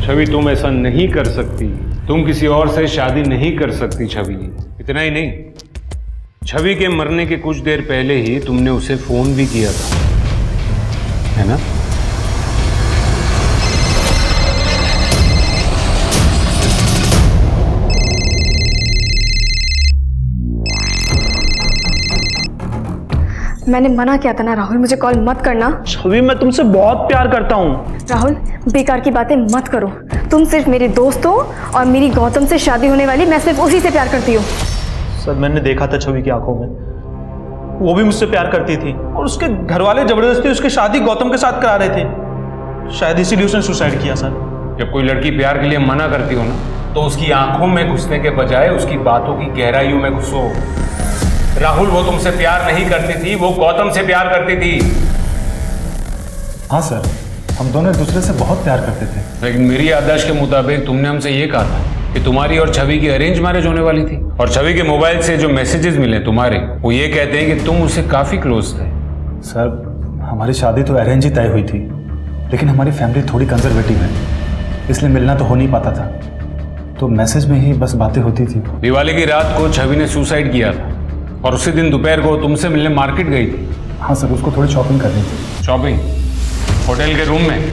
छवि तुम ऐसा नहीं कर सकती, तुम किसी और से शादी नहीं कर सकती छवि। इतना ही नहीं, छवि के मरने के कुछ देर पहले ही तुमने उसे फोन भी किया था, है ना?
मैंने मना किया था ना राहुल, मुझे कॉल मत करना।
छवि मैं तुमसे बहुत प्यार करता हूँ।
राहुल बेकार की बातें मत करो, तुम सिर्फ मेरे दोस्त हो और मेरी गौतम से शादी होने वाली, मैं सिर्फ उसी से प्यार करती हूँ।
सर मैंने देखा था छवि की आंखों में, वो भी मुझसे प्यार करती थी और उसके घर वाले जबरदस्ती उसकी शादी गौतम के साथ करा रहे थे, शायद इसीलिए उसने सुसाइड किया सर।
जब कोई लड़की प्यार के लिए मना करती हो ना तो उसकी आंखों में घुसने के बजाय उसकी बातों की गहराइयों में घुसो। राहुल वो तुमसे प्यार नहीं करती थी, वो गौतम से प्यार करती थी।
हाँ सर, हम दोनों एक दूसरे से बहुत प्यार करते थे।
लेकिन मेरी आदर्श के मुताबिक तुमने हमसे ये कहा था कि तुम्हारी और छवि की अरेंज मैरिज होने वाली थी, और छवि के मोबाइल से जो मैसेजेस मिले तुम्हारे वो ये कहते हैं कि तुम उससे काफी क्लोज थे।
सर हमारी शादी तो अरेंज ही तय हुई थी, लेकिन हमारी फैमिली थोड़ी कंजर्वेटिव है, इसलिए मिलना तो हो नहीं पाता था, तो मैसेज में ही बस बातें होती थी।
दिवाली की रात को छवि ने सुसाइड किया था और उसी दिन दोपहर को तुमसे मिलने मार्केट गई थी।
हाँ सर, उसको थोड़ी शॉपिंग करनी थी।
शॉपिंग? होटल के रूम में?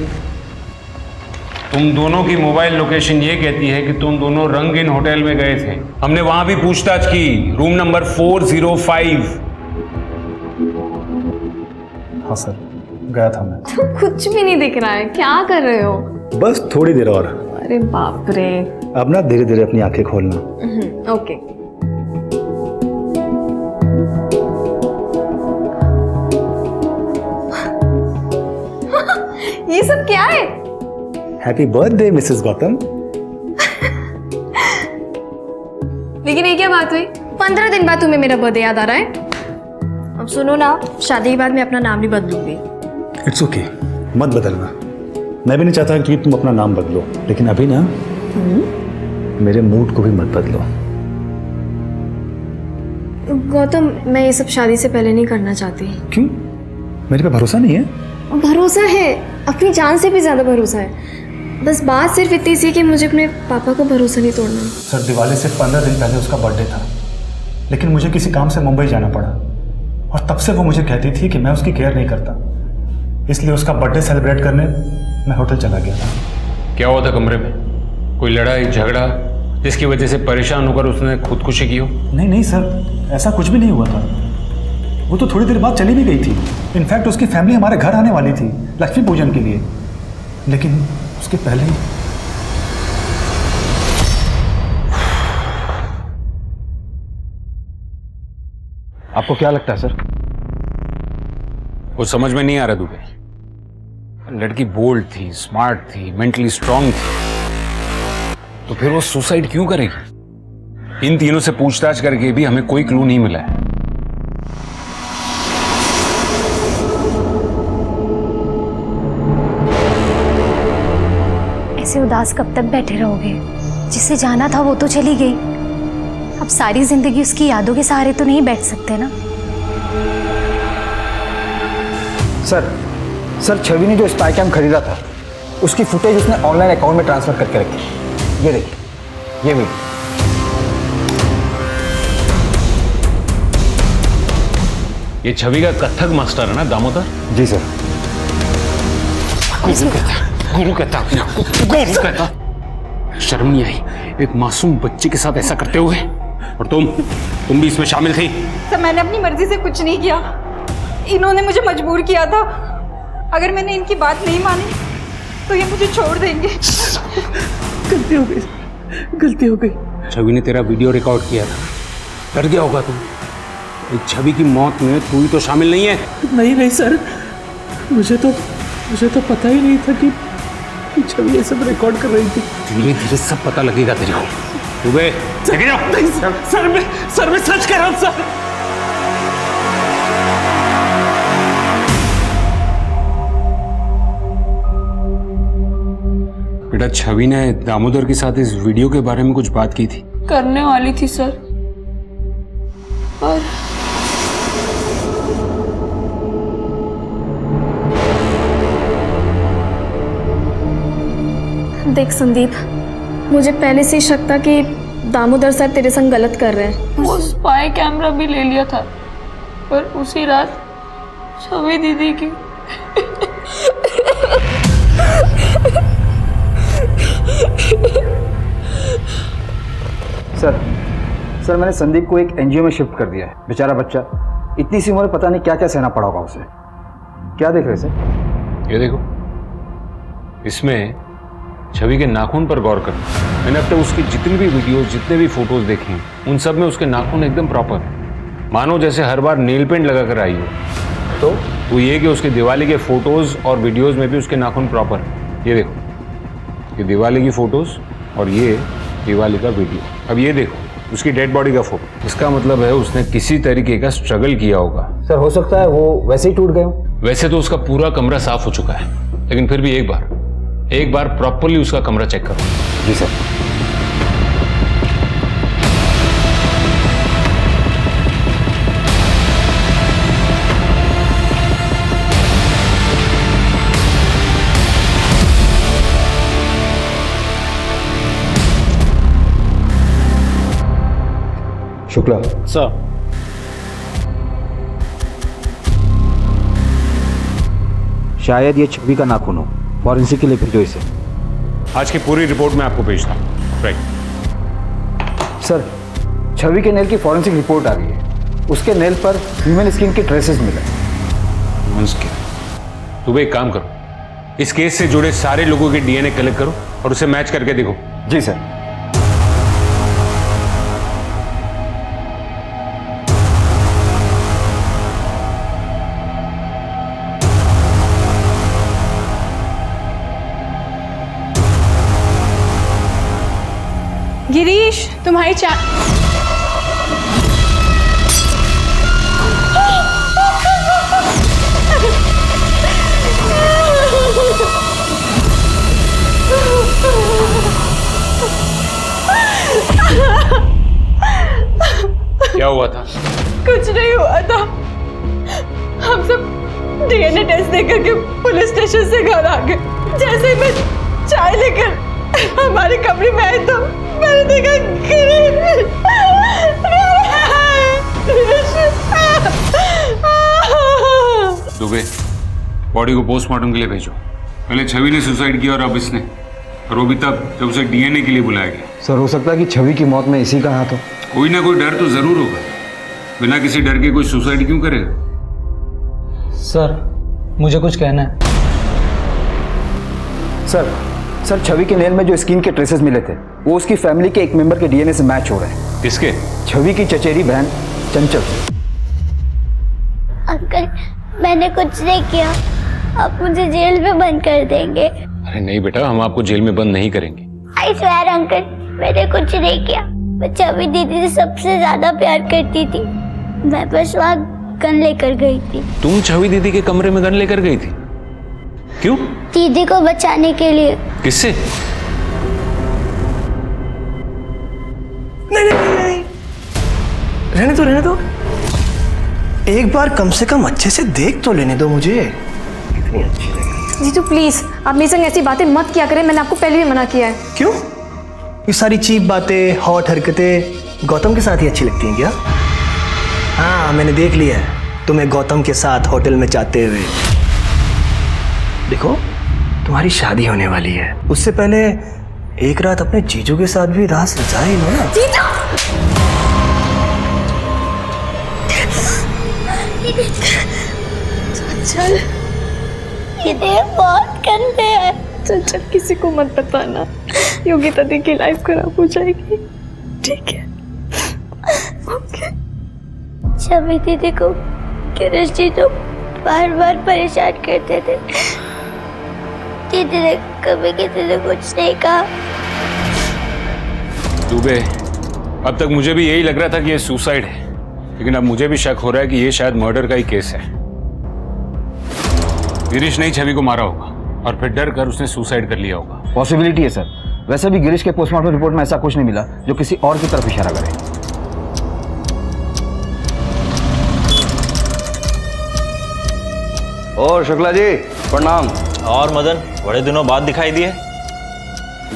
तुम दोनों की मोबाइल लोकेशन ये कहती है कि तुम दोनों रंगीन होटल में गए थे। हमने वहां भी पूछताछ की, रूम नंबर 405।
हाँ सर, गया था मैं।
तो कुछ भी नहीं दिख रहा है, क्या कर रहे हो?
बस थोड़ी देर और।
अरे बाप रे।
अब ना धीरे धीरे अपनी आंखें खोलना।
ओके। ये सब क्या है?
Happy birthday Mrs Gautam.
लेकिन ये क्या बात हुई? 15 दिन बाद तुम्हें मेरा बर्थडे याद आ रहा है? अब सुनो ना, शादी के बाद मैं अपना नाम नहीं बदलूंगी।
इट्स ओके, मत बदलना। मैं भी नहीं चाहता कि तुम अपना नाम बदलो, लेकिन अभी ना मेरे मूड को भी मत बदलो।
गौतम, मैं ये सब शादी से पहले नहीं करना चाहती।
क्यों? मेरे पे भरोसा नहीं है?
भरोसा है, अपनी जान से भी ज्यादा भरोसा है। बस बात सिर्फ इतनी सी कि मुझे अपने पापा को भरोसा नहीं तोड़ना।
सर दिवाली से 15 दिन पहले उसका बर्थडे था, लेकिन मुझे किसी काम से मुंबई जाना पड़ा, और तब से वो मुझे कहती थी कि मैं उसकी केयर नहीं करता, इसलिए उसका बर्थडे सेलिब्रेट करने मैं होटल चला गया था।
क्या हुआ था कमरे में? कोई लड़ाई झगड़ा जिसकी वजह से परेशान होकर उसने खुदकुशी की हो?
नहीं नहीं सर, ऐसा कुछ भी नहीं हुआ था। वो तो थोड़ी देर बाद चली भी गई थी। इनफैक्ट उसकी फैमिली हमारे घर आने वाली थी लक्ष्मी पूजन के लिए, लेकिन उसके पहले ही। आपको क्या लगता है सर?
कुछ समझ में नहीं आ रहा दुबे। लड़की बोल्ड थी, स्मार्ट थी, मेंटली स्ट्रांग थी, तो फिर वो सुसाइड क्यों करेगी? इन तीनों से पूछताछ करके भी हमें कोई क्लू नहीं मिला है।
ऐसे उदास कब तक बैठे रहोगे? जिसे जाना था वो तो चली गई, अब सारी जिंदगी उसकी यादों के सहारे तो नहीं बैठ सकते ना।
सर छवि ने जो स्पाई कैम खरीदा था उसकी फुटेज उसने ऑनलाइन अकाउंट में ट्रांसफर करके रखी। ये देखिए, ये वीडियो।
ये छवि का कथक मास्टर है ना दामोदर?
जी सर।
गुरु कहता शर्म नहीं आई एक मासूम बच्चे के साथ ऐसा करते हुए? और तुम भी इसमें शामिल थी?
सर मैंने अपनी मर्जी से कुछ नहीं किया, इन्होंने मुझे मजबूर किया था। अगर मैंने इनकी बात नहीं मानी तो ये मुझे छोड़ देंगे।
गलती हो गई। छवि ने तेरा वीडियो रिकॉर्ड किया था, डर गया होगा तुम। इस छवि की मौत में तू ही तो शामिल नहीं है।
नहीं सर, मुझे तो पता ही नहीं था कि छवि ये सब रिकॉर्ड कर रही थी।
धीरे धीरे सब पता लगेगा तेरे को। दुबे लेके जाओ।
सर मैं सच कह रहा हूं सर।
बेटा छवि ने दामोदर के साथ इस वीडियो के बारे में कुछ बात की थी?
करने वाली थी सर, पर
देख संदीप, मुझे पहले से ही शक था कि दामोदर सर तेरे संग गलत कर रहे हैं।
वो स्पाई कैमरा भी ले लिया था, पर उसी रात छवि दीदी की
सर मैंने संदीप को एक एनजीओ में शिफ्ट कर दिया है। बेचारा बच्चा, इतनी सी उम्र में पता नहीं क्या क्या सहना पड़ा होगा उसे। क्या देख रहे सर?
ये देखो, इसमें छवि के नाखून पर गौर करना। मैंने अब तक उसकी जितनी भी वीडियोस, जितने भी फोटोज देखे हैं, उन सब में उसके नाखून एकदम प्रॉपर है, मानो जैसे हर बार नेल पेंट लगा कर आई हो। तो वो ये कि उसके दिवाली के फोटोज और वीडियोस में भी उसके नाखून प्रॉपर है। ये देखो, ये दिवाली की फोटोज और ये दिवाली का वीडियो। अब ये देखो उसकी डेड बॉडी का फोटो। इसका मतलब है उसने किसी तरीके का स्ट्रगल किया होगा।
सर हो सकता है वो वैसे ही टूट गए हो।
वैसे तो उसका पूरा कमरा साफ हो चुका है, लेकिन फिर भी एक बार प्रॉपरली उसका कमरा चेक करो।
जी सर। शुक्ला
सर,
शायद ये छवि का नाखून हो। फॉरेंसिक के लिए भेजो इसे।
आज की पूरी रिपोर्ट मैं आपको भेजता हूँ। राइट
सर, छवि के नेल की फॉरेंसिक रिपोर्ट आ गई है। उसके नेल पर ह्यूमन स्किन के ट्रेसेस मिले।
तुम एक काम करो, इस केस से जुड़े सारे लोगों के डीएनए कलेक्ट करो और उसे मैच करके देखो।
जी सर।
गिरीश, तुम्हारी
क्या हुआ था?
कुछ नहीं हुआ था। हम सब डीएनए टेस्ट देकर के पुलिस स्टेशन से घर आ गए। जैसे ही मैं चाय लेकर हमारे कमरे में आई तो मैंने देखा
दुबे, बॉडी को पोस्टमार्टम के लिए भेजो। पहले छवि ने सुसाइड किया और अब इसने, और वो भी तब जब उसे डीएनए के लिए बुलाया गया।
सर हो सकता है कि छवि की मौत में इसी का हाथ हो।
कोई ना कोई डर तो जरूर होगा, बिना किसी डर के कोई सुसाइड क्यों करेगा?
सर मुझे कुछ कहना है।
सर छवि के नेल में जो स्किन के ट्रेसेस मिले थे वो उसकी फैमिली के एक मेंबर के डीएनए से मैच हो रहे हैं।
किसके?
छवि की चचेरी बहन चंचल से।
अंकल मैंने कुछ नहीं किया, आप मुझे जेल में बंद कर देंगे।
अरे नहीं बेटा, हम आपको जेल में बंद नहीं करेंगे।
आई स्वेयर अंकल, मैंने कुछ नहीं किया। मैं छवि दीदी से सबसे ज्यादा प्यार करती थी। मैं बस वहाँ गन लेकर गई थी।
तुम छवि दीदी के कमरे में गन लेकर गई थी? क्यों?
दीदी को बचाने के लिए।
किससे?
नहीं, रहने दो। एक बार कम से कम अच्छे से देख तो लेने दो मुझे। कितनी अच्छी लगी।
जीजू प्लीज आप मेरे संग ऐसी बातें मत किया करें, मैंने आपको पहले भी मना किया है।
क्यों? ये सारी चीप बातें, हॉट हरकतें गौतम के साथ ही अच्छी लगती हैं क्या? हाँ मैंने देख लिया है तुम्हें गौतम के साथ होटल में जाते हुए। देखो तुम्हारी शादी होने वाली है, उससे पहले एक रात अपने जीजू के साथ भी रास रचा ही लो ना।
चल
ये बहुत गंदे हैं।
चल किसी को मत बताना, योगिता दी की लाइफ खराब हो जाएगी। ठीक है? ओके।
छवि दीदी को किरण जी तो बार बार परेशान करते थे। दीदी ने कभी किसी से कुछ नहीं कहा।
दुबे, अब तक मुझे भी यही लग रहा था कि ये सुसाइड है, लेकिन अब मुझे भी शक हो रहा है कि ये शायद मर्डर का ही केस है। गिरीश ने छवि को मारा होगा और फिर डर कर उसने सुसाइड कर लिया होगा।
पॉसिबिलिटी है सर। वैसे भी गिरीश के पोस्टमार्टम रिपोर्ट में ऐसा कुछ नहीं मिला जो किसी और की तरफ इशारा करे।
और शुक्ला जी प्रणाम।
और मदन, बड़े दिनों बाद दिखाई दिए।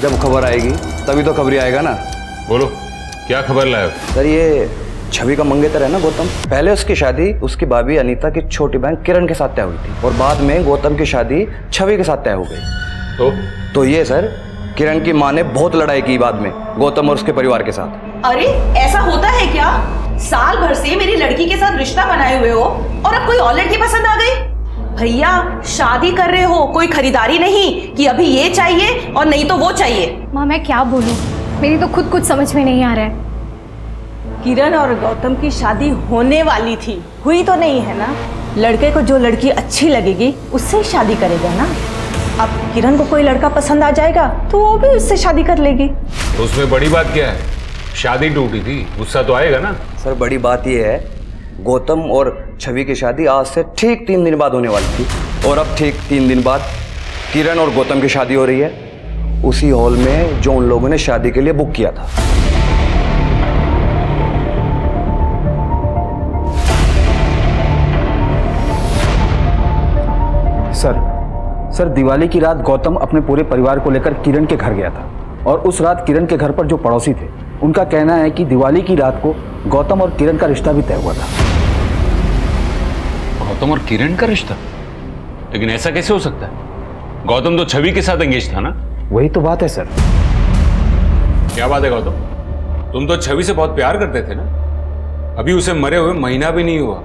जब खबर आएगी तभी तो खबरी आएगा ना।
बोलो क्या खबर लाए?
सर ये छवि का मंगेतर है ना गौतम, पहले उसकी शादी उसकी भाभी अनीता की छोटी बहन किरण के साथ तय हुई थी और बाद में गौतम की शादी छवि के साथ तय हो गई। तो ये सर किरण की माँ ने बहुत लड़ाई की बाद में गौतम और उसके परिवार के साथ।
अरे ऐसा होता है क्या? साल भर से मेरी लड़की के साथ रिश्ता बनाए हुए हो और अब कोई और लड़की पसंद आ गई? भैया शादी कर रहे हो, कोई खरीदारी नहीं कि अभी ये चाहिए और नहीं तो वो चाहिए।
माँ मैं क्या बोलूं, मेरी तो खुद कुछ समझ में नहीं आ रहा है।
किरण और गौतम की शादी होने वाली थी, हुई तो नहीं है ना। लड़के को जो लड़की अच्छी लगेगी उससे शादी करेगा ना। अब किरण को कोई लड़का पसंद आ जाएगा तो वो भी उससे शादी कर लेगी।
तो उसमें बड़ी बात क्या है? शादी टूटी थी, गुस्सा तो आएगा ना।
सर बड़ी बात यह है गौतम और छवि की शादी आज से ठीक 3 दिन बाद होने वाली थी और अब ठीक 3 दिन बाद किरण और गौतम की शादी हो रही है उसी हॉल में जो उन लोगों ने शादी के लिए बुक किया था।
सर दिवाली की रात गौतम अपने पूरे परिवार को लेकर किरण के घर गया था और उस रात किरण के घर पर जो पड़ोसी थे उनका कहना है कि दिवाली की रात को गौतम और किरण का रिश्ता भी तय हुआ था।
गौतम और किरण का रिश्ता? लेकिन ऐसा कैसे हो सकता है? गौतम तो छवि के साथ एंगेज था ना।
वही तो बात है सर।
क्या बात है गौतम, तुम तो छवि से बहुत प्यार करते थे ना। अभी उसे मरे हुए महीना भी नहीं हुआ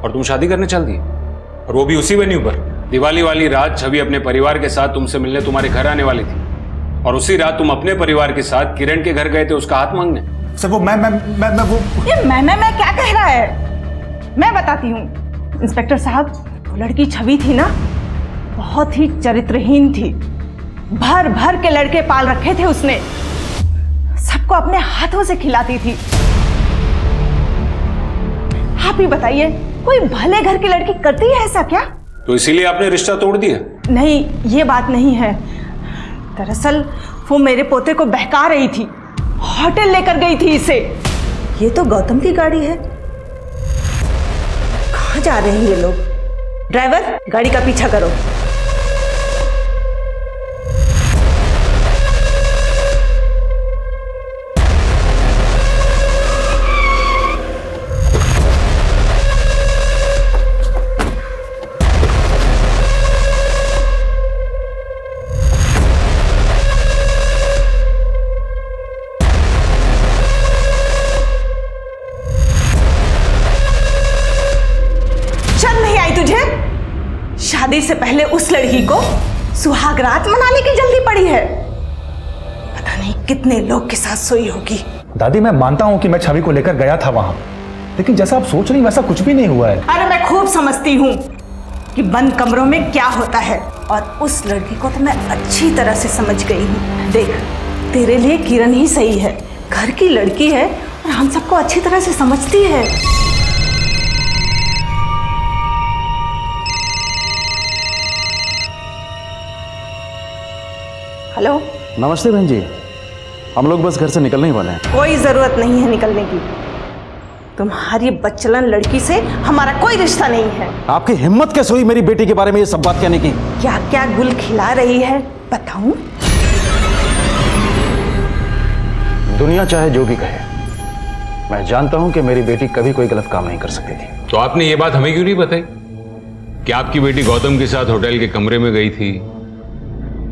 और तुम शादी करने चल दिए, और वो भी उसी वेन्यू पर। दिवाली वाली रात छवि अपने परिवार के साथ तुमसे मिलने तुम्हारे घर आने वाली थी और उसी रात तुम अपने परिवार के साथ किरण के घर गए थे उसका हाथ मांगने।
सर वो मैं वो
ये मैं क्या कह रहा है? मैं बताती हूँ इंस्पेक्टर साहब, वो लड़की छवि थी ना, बहुत ही चरित्रहीन थी। भर भर के लड़के पाल रखे थे उसने, सबको अपने हाथों से खिलाती थी। आप ही बताइए, कोई भले घर की लड़की करती है ऐसा क्या?
तो इसीलिए आपने रिश्ता तोड़ दिया?
नहीं, ये बात नहीं है। दरअसल वो मेरे पोते को बहका रही थी, होटल लेकर गई थी इसे। ये तो गौतम की गाड़ी है। कहाँ जा रहे हैं ये लोग? ड्राइवर गाड़ी का पीछा करो। शादी से पहले उस लड़की को सुहागरात मनाने की जल्दी पड़ी है। पता नहीं कितने लोग के साथ सोई होगी।
दादी मैं मानता हूं कि मैं छवि को लेकर गया था वहां, लेकिन जैसा आप सोच रही वैसा कुछ भी नहीं हुआ है।
अरे मैं खूब समझती हूँ कि बंद कमरों में क्या होता है, और उस लड़की को तो मैं अच्छी तरह से समझ गई हूँ। देख, तेरे लिए किरण ही सही है, घर की लड़की है और हम सबको अच्छी तरह से समझती है। हेलो।
नमस्ते बहन जी, हम लोग बस घर से निकलने ही वाले हैं।
कोई जरूरत नहीं है निकलने की। तुम्हारी बच्चलन लड़की से हमारा कोई रिश्ता नहीं है।
आपकी हिम्मत कैसे हुई मेरी बेटी के बारे में ये सब बात कहने की?
क्या क्या गुल खिला रही है बताऊं?
दुनिया चाहे जो भी कहे, मैं जानता हूं कि मेरी बेटी कभी कोई गलत काम नहीं कर सकती थी।
तो आपने ये बात हमें क्यों नहीं बताई कि आपकी बेटी गौतम के साथ होटल के कमरे में गई थी,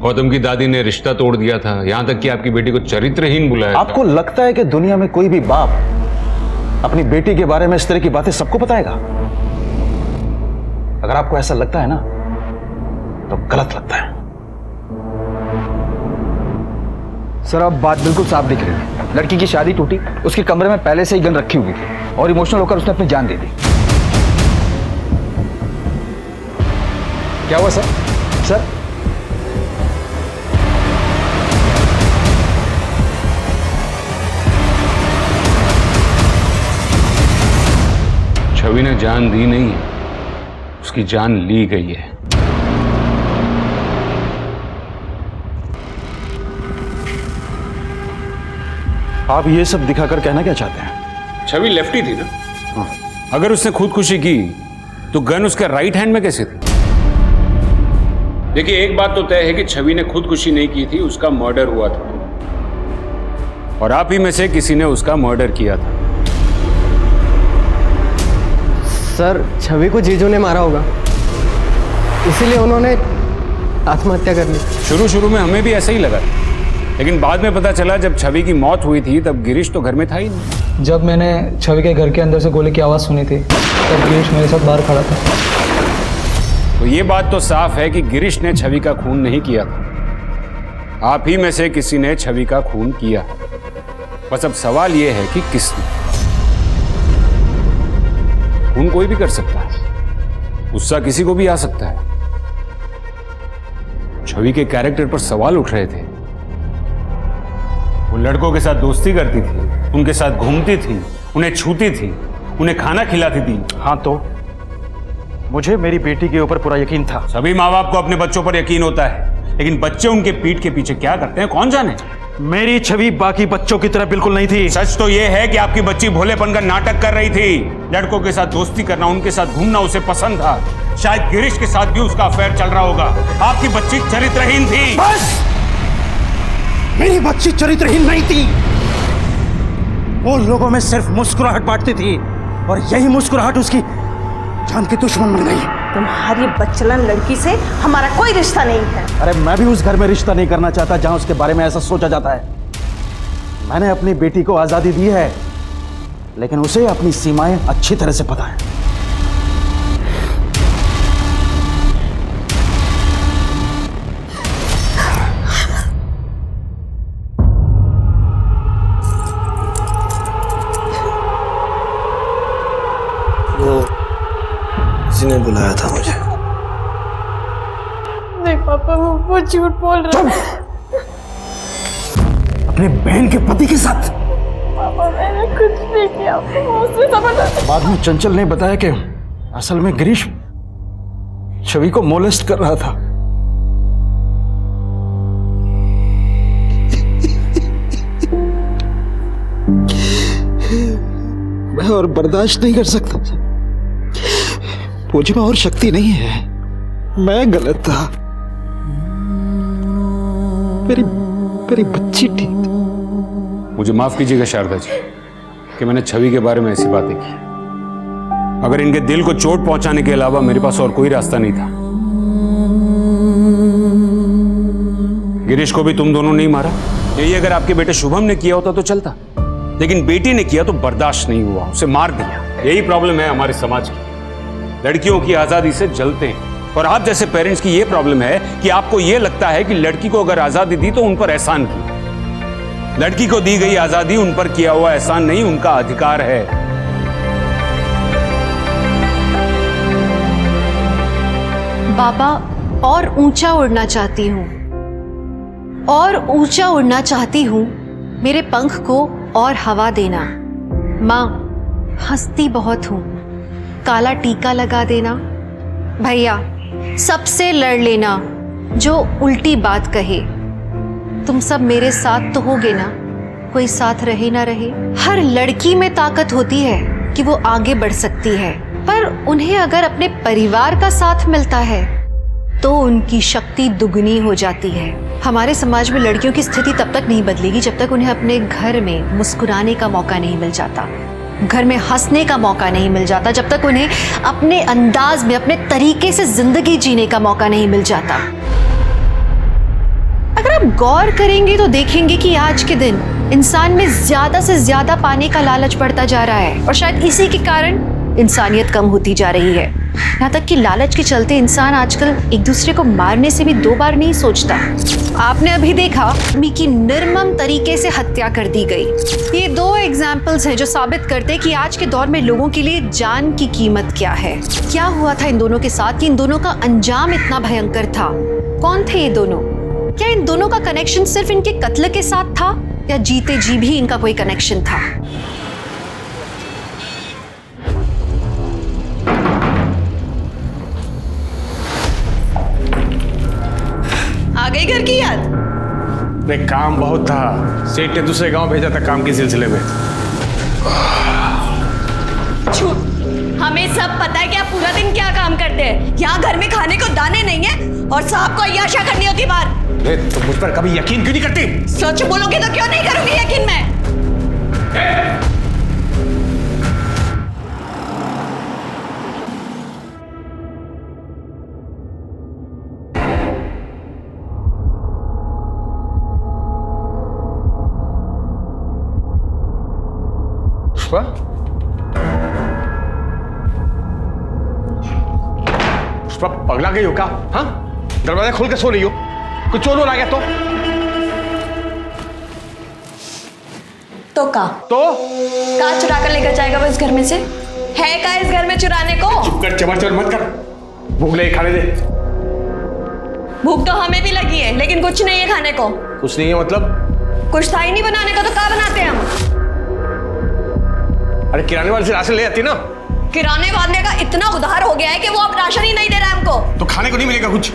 गौतम की दादी ने रिश्ता तोड़ दिया था, यहां तक कि आपकी बेटी को चरित्रहीन बुलाया?
आपको लगता है कि दुनिया में कोई भी बाप अपनी बेटी के बारे में इस तरह की बातें सबको बताएगा? अगर आपको ऐसा लगता है ना तो गलत लगता है।
सर अब बात बिल्कुल साफ दिख रही है। लड़की की शादी टूटी, उसके कमरे में पहले से ही गन रखी हुई थी और इमोशनल होकर उसने अपनी जान दे दी। क्या हुआ सर? सर
छवि ने जान दी नहीं है, उसकी जान ली गई है।
आप ये सब दिखाकर कहना क्या चाहते हैं?
छवि लेफ्टी थी ना? हाँ। अगर उसने खुदकुशी की तो गन उसके राइट हैंड में कैसे थी? देखिए, एक बात तो तय है कि छवि ने खुदकुशी नहीं की थी, उसका मर्डर हुआ था और आप ही में से किसी ने उसका मर्डर किया था।
सर छवि को जीजू ने मारा होगा, इसीलिए उन्होंने आत्महत्या कर ली।
शुरू में हमें भी ऐसा ही लगा, लेकिन बाद में पता चला जब छवि की मौत हुई थी तब गिरीश तो घर में था ही नहीं।
जब मैंने छवि के घर के अंदर से गोली की आवाज़ सुनी थी तब गिरीश मेरे साथ बाहर खड़ा था।
तो ये बात तो साफ है कि गिरीश ने छवि का खून नहीं किया था, आप ही में से किसी ने छवि का खून किया। बस अब सवाल ये है कि किसने। खून कोई भी कर सकता है, गुस्सा किसी को भी आ सकता है। छवि के कैरेक्टर पर सवाल उठ रहे थे। वो लड़कों के साथ दोस्ती करती थी, उनके साथ घूमती थी, उन्हें छूती थी, उन्हें खाना खिलाती थी।
हाँ, तो मुझे मेरी बेटी के ऊपर पूरा यकीन था।
सभी माँ बाप को अपने बच्चों पर यकीन होता है, लेकिन बच्चे उनके पीठ के पीछे क्या करते हैं कौन जाने।
मेरी छवि बाकी बच्चों की तरह बिल्कुल नहीं थी।
सच तो यह है कि आपकी बच्ची भोलेपन का नाटक कर रही थी। लड़कों के साथ दोस्ती करना, उनके साथ घूमना उसे पसंद था। शायद गिरीश के साथ भी उसका अफेयर चल रहा होगा। आपकी बच्ची चरित्रहीन थी।
बस! मेरी बच्ची चरित्रहीन नहीं थी। वो लोगों में सिर्फ मुस्कुराहट बांटती थी और यही मुस्कुराहट उसकी जान की दुश्मन बन गई।
तुम्हारी बच्चलन लड़की से हमारा कोई रिश्ता नहीं है।
अरे मैं भी उस घर में रिश्ता नहीं करना चाहता जहां उसके बारे में ऐसा सोचा जाता है। मैंने अपनी बेटी को आजादी दी है, लेकिन उसे अपनी सीमाएं अच्छी तरह से पता है।
किसी ने बुलाया था मुझे।
नहीं पापा, वो झूठ बोल रहा है।
अपने बहन के पति के साथ?
पापा मैंने कुछ नहीं किया, उसने जबरदस्ती।
बाद में चंचल ने बताया कि असल में गिरीश छवि को मोलेस्ट कर रहा था। मैं और बर्दाश्त नहीं कर सकता। मुझ में और शक्ति नहीं है। मैं गलत था। मेरी बच्ची ठीक थी।
मुझे माफ कीजिएगा शारदा जी कि मैंने छवि के बारे में ऐसी बातें की। अगर इनके दिल को चोट पहुंचाने के अलावा मेरे पास और कोई रास्ता नहीं था। गिरीश को भी तुम दोनों नहीं मारा। यही अगर आपके बेटे शुभम ने किया होता तो चलता, लेकिन बेटी ने किया तो बर्दाश्त नहीं हुआ, उसे मार दिया। यही प्रॉब्लम है हमारे समाज की। लड़कियों की आजादी से जलते हैं। और आप जैसे पेरेंट्स की ये प्रॉब्लम है कि आपको ये लगता है कि लड़की को अगर आजादी दी तो उन पर एहसान किया। लड़की को दी गई आजादी उन पर किया हुआ एहसान नहीं, उनका अधिकार है।
बाबा, और ऊंचा उड़ना चाहती हूँ, और ऊंचा उड़ना चाहती हूँ। मेरे पंख को और हवा देना। माँ, हंसती बहुत हूँ, काला टीका लगा देना। भैया, सबसे लड़ लेना जो उल्टी बात कहे। तुम सब मेरे साथ तो होगे ना, कोई साथ रहे ना रहे। हर लड़की में ताकत होती है कि वो आगे बढ़ सकती है, पर उन्हें अगर अपने परिवार का साथ मिलता है तो उनकी शक्ति दुगनी हो जाती है। हमारे समाज में लड़कियों की स्थिति तब तक नहीं बदलेगी जब तक उन्हें अपने घर में मुस्कुराने का मौका नहीं मिल जाता, घर में हंसने का मौका नहीं मिल जाता, जब तक उन्हें अपने अंदाज में, अपने तरीके से जिंदगी जीने का मौका नहीं मिल जाता। अगर आप गौर करेंगे तो देखेंगे कि आज के दिन इंसान में ज्यादा से ज्यादा पाने का लालच बढ़ता जा रहा है, और शायद इसी के कारण इंसानियत कम होती जा रही है। यहाँ तक कि लालच के चलते इंसान आजकल एक दूसरे को मारने से भी 2 बार नहीं सोचता। आपने अभी देखा अम्मी की निर्मम तरीके से हत्या कर दी गई। ये 2 एग्जाम्पल्स हैं जो साबित करते हैं कि आज के दौर में लोगों के लिए जान की कीमत क्या है। क्या हुआ था इन दोनों के साथ कि इन दोनों का अंजाम इतना भयंकर था? कौन थे ये दोनों? क्या इन दोनों का कनेक्शन सिर्फ इनके कत्ल के साथ था, या जीते जी भी इनका कोई कनेक्शन था?
आ गई घर की याद?
नहीं, काम बहुत था, सेठ ने दूसरे गांव भेजा था काम के सिलसिले में।
झूठ, हमें सब पता है कि आप पूरा दिन क्या काम करते हैं। यहाँ घर में खाने को दाने नहीं है और साहब को अय्याशा करनी होती बाहर।
तुम मुझ पर कभी यकीन क्यों नहीं करती?
सच बोलोगे तो क्यों नहीं करूंगी यकीन मैं?
पुष्पा, पुष्पा पगला गई हो क्या? हाँ, दरवाजा खोल के सो रही हो? कुछ चोर आ गया
तो का चुरा कर लेकर जाएगा वो इस घर में से? है का इस घर में चुराने को?
चुप कर, चमर चमर मत कर, भूख लगी खाने दे।
भूख तो हमें भी लगी है, लेकिन कुछ नहीं है खाने को।
कुछ नहीं है मतलब?
कुछ था ही नहीं बनाने का, तो क्या बनाते हैं हम?
अरे किराने वाले से राशन ले आती ना।
किराने वाले का इतना उधार हो गया है कि वो अब राशन ही नहीं दे रहा है हमको।
तो खाने को नहीं मिलेगा कुछ?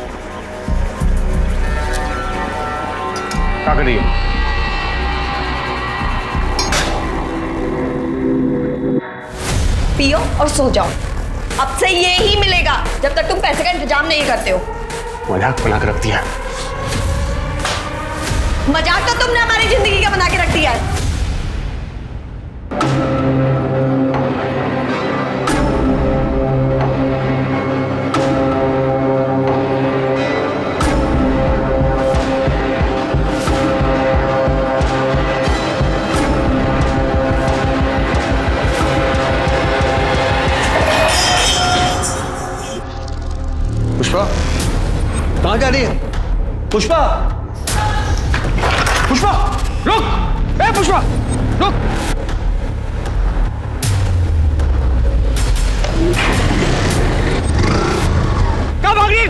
क्या कर रही है?
पियो और सो जाओ। अब से ये ही मिलेगा जब तक तुम पैसे का इंतजाम नहीं करते हो।
मजाक बना के रख दिया।
मजाक तो तुमने हमारी जिंदगी का बना के रख दिया है।
पुष्पा, कहाँ जा रही है? पुष्पा, पुष्पा, रुक! ए पुष्पा, रुक! कहाँ भाग रही?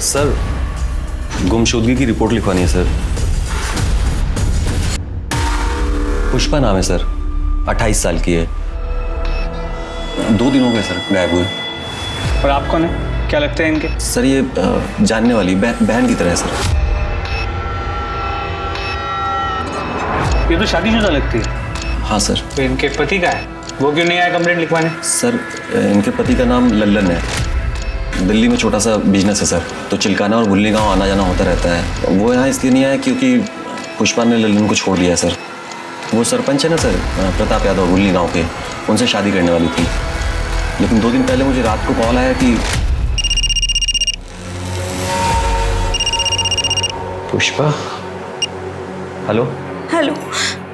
सर, गुमशुदगी की रिपोर्ट लिखवानी है सर। पुष्पा नाम है सर, 28 साल की है। 2 दिन हो गए सर गायब हुए।
और आप कौन है? क्या लगते हैं इनके?
सर ये जानने वाली बहन की तरह है सर।
ये तो शादीशुदा लगती है।
हाँ सर।
तो इनके पति का है, वो क्यों नहीं आया कंप्लेंट लिखवाने?
सर इनके पति का नाम लल्लन है, दिल्ली में छोटा सा बिजनेस है सर, तो चिलकाना और बुल्ली गांव आना जाना होता रहता है। वो यहाँ इसलिए नहीं आया क्योंकि पुष्पा ने लल्लन को छोड़ दिया है सर। वो सरपंच है ना सर, प्रताप यादव, बुल्ली गांव के, उनसे शादी करने वाली थी। लेकिन 2 दिन पहले मुझे रात को कॉल आया कि पुष्पा, हेलो।
हेलो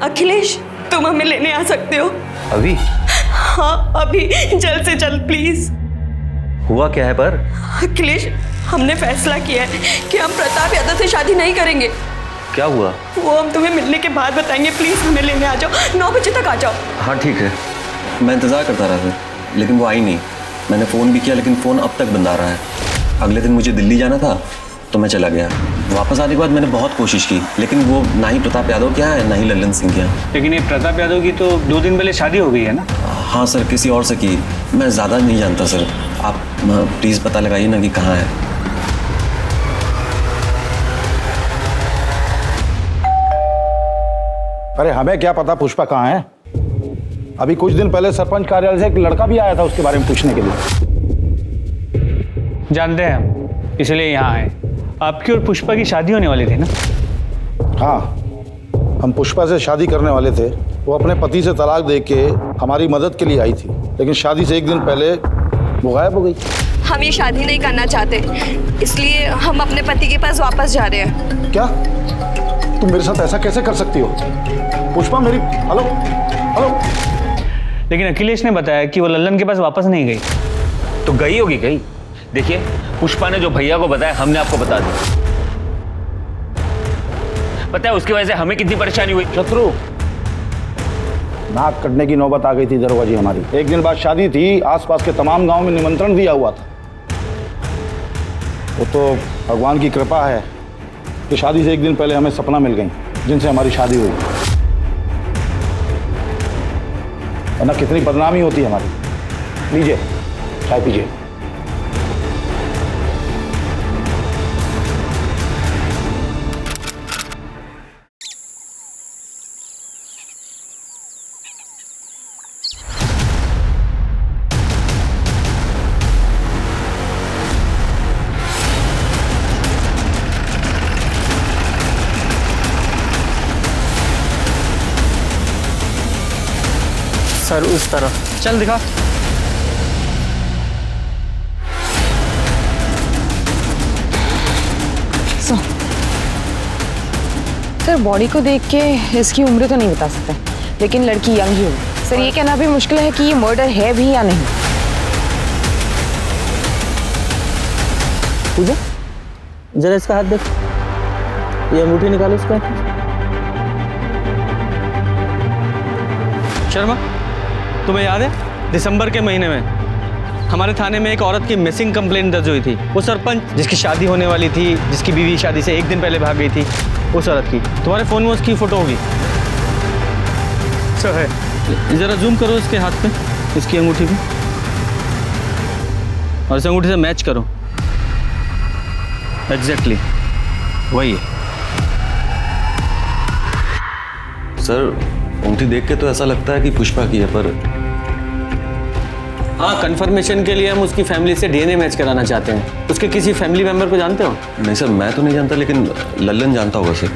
अखिलेश, तुम हमें लेने आ सकते हो?
अभी?
हाँ अभी, जल्द से जल्द प्लीज।
हुआ क्या है पर?
अखिलेश, हमने फैसला किया है कि हम प्रताप यादव से शादी नहीं करेंगे।
क्या हुआ?
वो हम तुम्हें मिलने के बाद बताएंगे, प्लीज हमें लेने आ जाओ, 9 बजे तक आ जाओ।
हाँ ठीक है, मैं इंतज़ार करता रहा था, लेकिन वो आई नहीं। मैंने फ़ोन भी किया लेकिन फ़ोन अब तक बंद आ रहा है। अगले दिन मुझे दिल्ली जाना था तो मैं चला गया। वापस आने के बाद मैंने बहुत कोशिश की, लेकिन वो ना ही प्रताप यादव क्या है ना ही लल्लन सिंह क्या।
लेकिन ये प्रताप यादव की तो 2 दिन पहले शादी हो गई है ना?
हाँ सर, किसी और से की। मैं ज़्यादा नहीं जानता सर, आप प्लीज़ पता लगाइए ना कि कहाँ है।
अरे हमें क्या पता पुष्पा कहाँ है। अभी कुछ दिन पहले सरपंच कार्यालय से एक लड़का भी आया था उसके बारे में पूछने के लिए।
जानते हैं हम, इसलिए यहाँ आए। आपकी और पुष्पा की शादी होने वाली थी ना?
हाँ, हम पुष्पा से शादी करने वाले थे। वो अपने पति से तलाक दे के हमारी मदद के लिए आई थी, लेकिन शादी से एक दिन पहले वो गायब हो गई।
हम ये शादी नहीं करना चाहते, इसलिए हम अपने पति के पास वापस जा रहे हैं।
क्या तुम मेरे साथ ऐसा कैसे कर सकती हो पुष्पा? मेरी हेलो हेलो।
लेकिन अखिलेश ने बताया कि वो लल्लन के पास वापस नहीं गई।
तो गई होगी कहीं। देखिए, पुष्पा ने जो भैया को बताया हमने आपको बता दिया। पता है उसकी वजह से हमें कितनी परेशानी हुई।
शत्रु, नाक कटने की नौबत आ गई थी दरोगा जी हमारी। एक दिन बाद शादी थी, आसपास के तमाम गांव में निमंत्रण दिया हुआ था। वो तो भगवान की कृपा है कि शादी से एक दिन पहले हमें सपना मिल गई जिनसे हमारी शादी हुई, वरना कितनी बदनामी होती हमारी। लीजिए चाय पीजिए।
सर उस तरफ चल दिखा।
सर बॉडी को देख के इसकी उम्र तो नहीं बता सकते, लेकिन लड़की यंग ही होगी। सर ये कहना भी मुश्किल है कि ये मर्डर है भी या नहीं।
पूजा, जरा इसका हाथ देख, ये अंगूठी निकालो इसका।
शर्मा, तुम्हें याद है दिसंबर के महीने में हमारे थाने में एक औरत की मिसिंग कंप्लेंट दर्ज हुई थी? वो सरपंच जिसकी शादी होने वाली थी, जिसकी बीवी शादी से एक दिन पहले भाग गई थी, उस औरत की। तुम्हारे फ़ोन में उसकी फ़ोटो होगी। सर है, ज़रा जूम करो इसके हाथ पे, इसकी अंगूठी पे, और इस अंगूठी से मैच करो। एग्जैक्टली वही है।
सर अंगूठी देख के तो ऐसा लगता है कि पुष्पा की है, पर
हाँ, कंफर्मेशन के लिए हम उसकी फैमिली से डीएनए मैच कराना चाहते हैं। उसके किसी फैमिली मेंबर को जानते हो?
नहीं सर, मैं तो नहीं जानता, लेकिन लल्लन जानता होगा सर।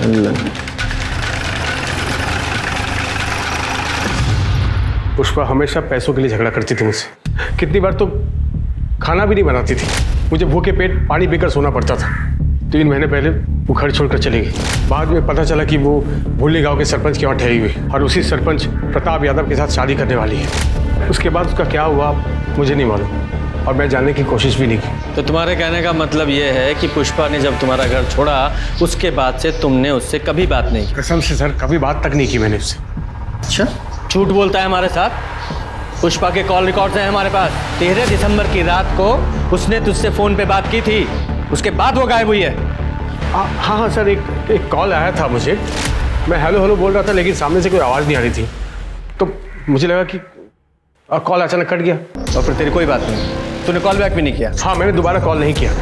लल्लन।
पुष्पा हमेशा पैसों के लिए झगड़ा करती थी मुझसे। कितनी बार तो खाना भी नहीं बनाती थी, मुझे भूखे पेट पानी पीकर सोना पड़ता था। 3 महीने पहले वो घर छोड़कर चली गई। बाद में पता चला कि वो भुल्ली गांव के सरपंच के वहाँ ठहरी हुई, और उसी सरपंच प्रताप यादव के साथ शादी करने वाली है। उसके बाद उसका क्या हुआ मुझे नहीं मालूम, और मैं जानने की कोशिश भी नहीं की।
तो तुम्हारे कहने का मतलब ये है कि पुष्पा ने जब तुम्हारा घर छोड़ा उसके बाद से तुमने उससे कभी बात नहीं की?
कसम से सर, कभी बात तक नहीं की मैंने उससे।
अच्छा, झूठ बोलता है हमारे साथ? पुष्पा के कॉल रिकॉर्ड्स हैं हमारे पास। 13 दिसंबर की रात को उसने तुझसे फ़ोन पे बात की थी, उसके बाद वो गायब हुई है।
हाँ सर, एक कॉल आया था मुझे। मैं हेलो हेलो बोल रहा था, लेकिन सामने से कोई आवाज़ नहीं आ रही थी, तो मुझे लगा कि कॉल अचानक कट गया।
और फिर तेरी कोई बात नहीं, तूने कॉल बैक भी नहीं किया?
हाँ, मैंने दोबारा कॉल नहीं किया,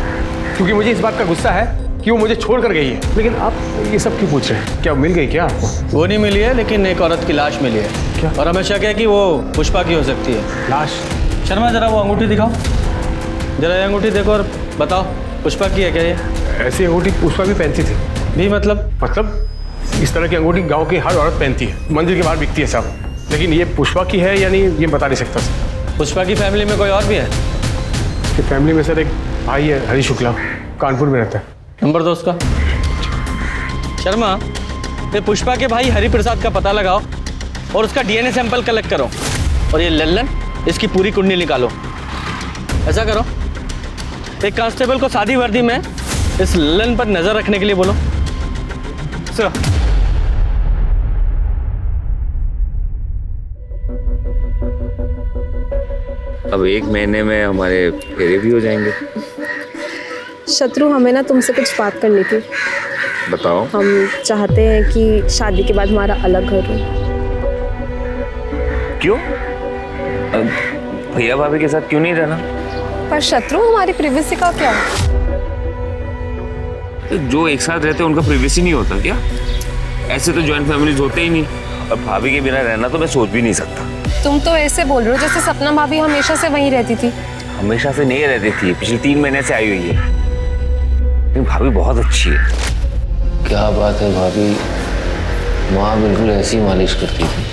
क्योंकि मुझे इस बात का गुस्सा है कि वो मुझे छोड़ कर गई है। लेकिन आप ये सब क्यों पूछ रहे हैं? क्या मिल गई क्या आपको?
वो नहीं मिली है, लेकिन एक औरत की लाश मिली है।
क्या?
और हमेशा क्या कि वो पुष्पा की हो सकती है।
लाश?
शर्मा, जरा वो अंगूठी दिखाओ, जरा ये अंगूठी देखो और बताओ पुष्पा की है क्या ये?
ऐसी अंगूठी पुष्पा भी पहनती थी।
भी मतलब
इस तरह की अंगूठी गांव की हर औरत पहनती है, मंदिर के बाहर बिकती है साहब। लेकिन ये पुष्पा की है या नहीं ये बता नहीं सकता सर।
पुष्पा की फैमिली में कोई और भी है?
उसकी फैमिली में सर एक भाई है, हरी शुक्ला,
कानपुर में रहता है।
नंबर दो उसका। शर्मा, ये पुष्पा के भाई हरिप्रसाद का पता लगाओ और उसका डीएनए सैंपल कलेक्ट करो, और ये लल्लन, इसकी पूरी कुंडली निकालो। ऐसा करो, एक कांस्टेबल को सादी वर्दी में इस लल्लन पर नजर रखने के लिए बोलो। सर।
अब 1 महीने में हमारे फेरे भी हो जाएंगे।
शत्रु, हमें ना तुमसे कुछ बात करनी थी।
बताओ।
हम चाहते हैं कि शादी के बाद हमारा अलग घर हो।
क्यों? भैया भाभी के साथ क्यों नहीं रहना?
पर शत्रु, हमारी प्रिवेसी का क्या?
जो एक साथ रहते हैं उनका प्रिवेसी नहीं होता क्या? ऐसे तो जॉइंट फैमिलीज होते ही नहीं, और भाभी के बिना रहना तो मैं सोच भी नहीं सकता।
तुम तो ऐसे बोल रहे हो जैसे सपना भाभी हमेशा से वहीं रहती थी।
हमेशा से नहीं रहती थी, पिछले 3 महीने से आई हुई है, लेकिन भाभी बहुत अच्छी है।
क्या बात है भाभी, माँ बिल्कुल ऐसी मालिश करती थी।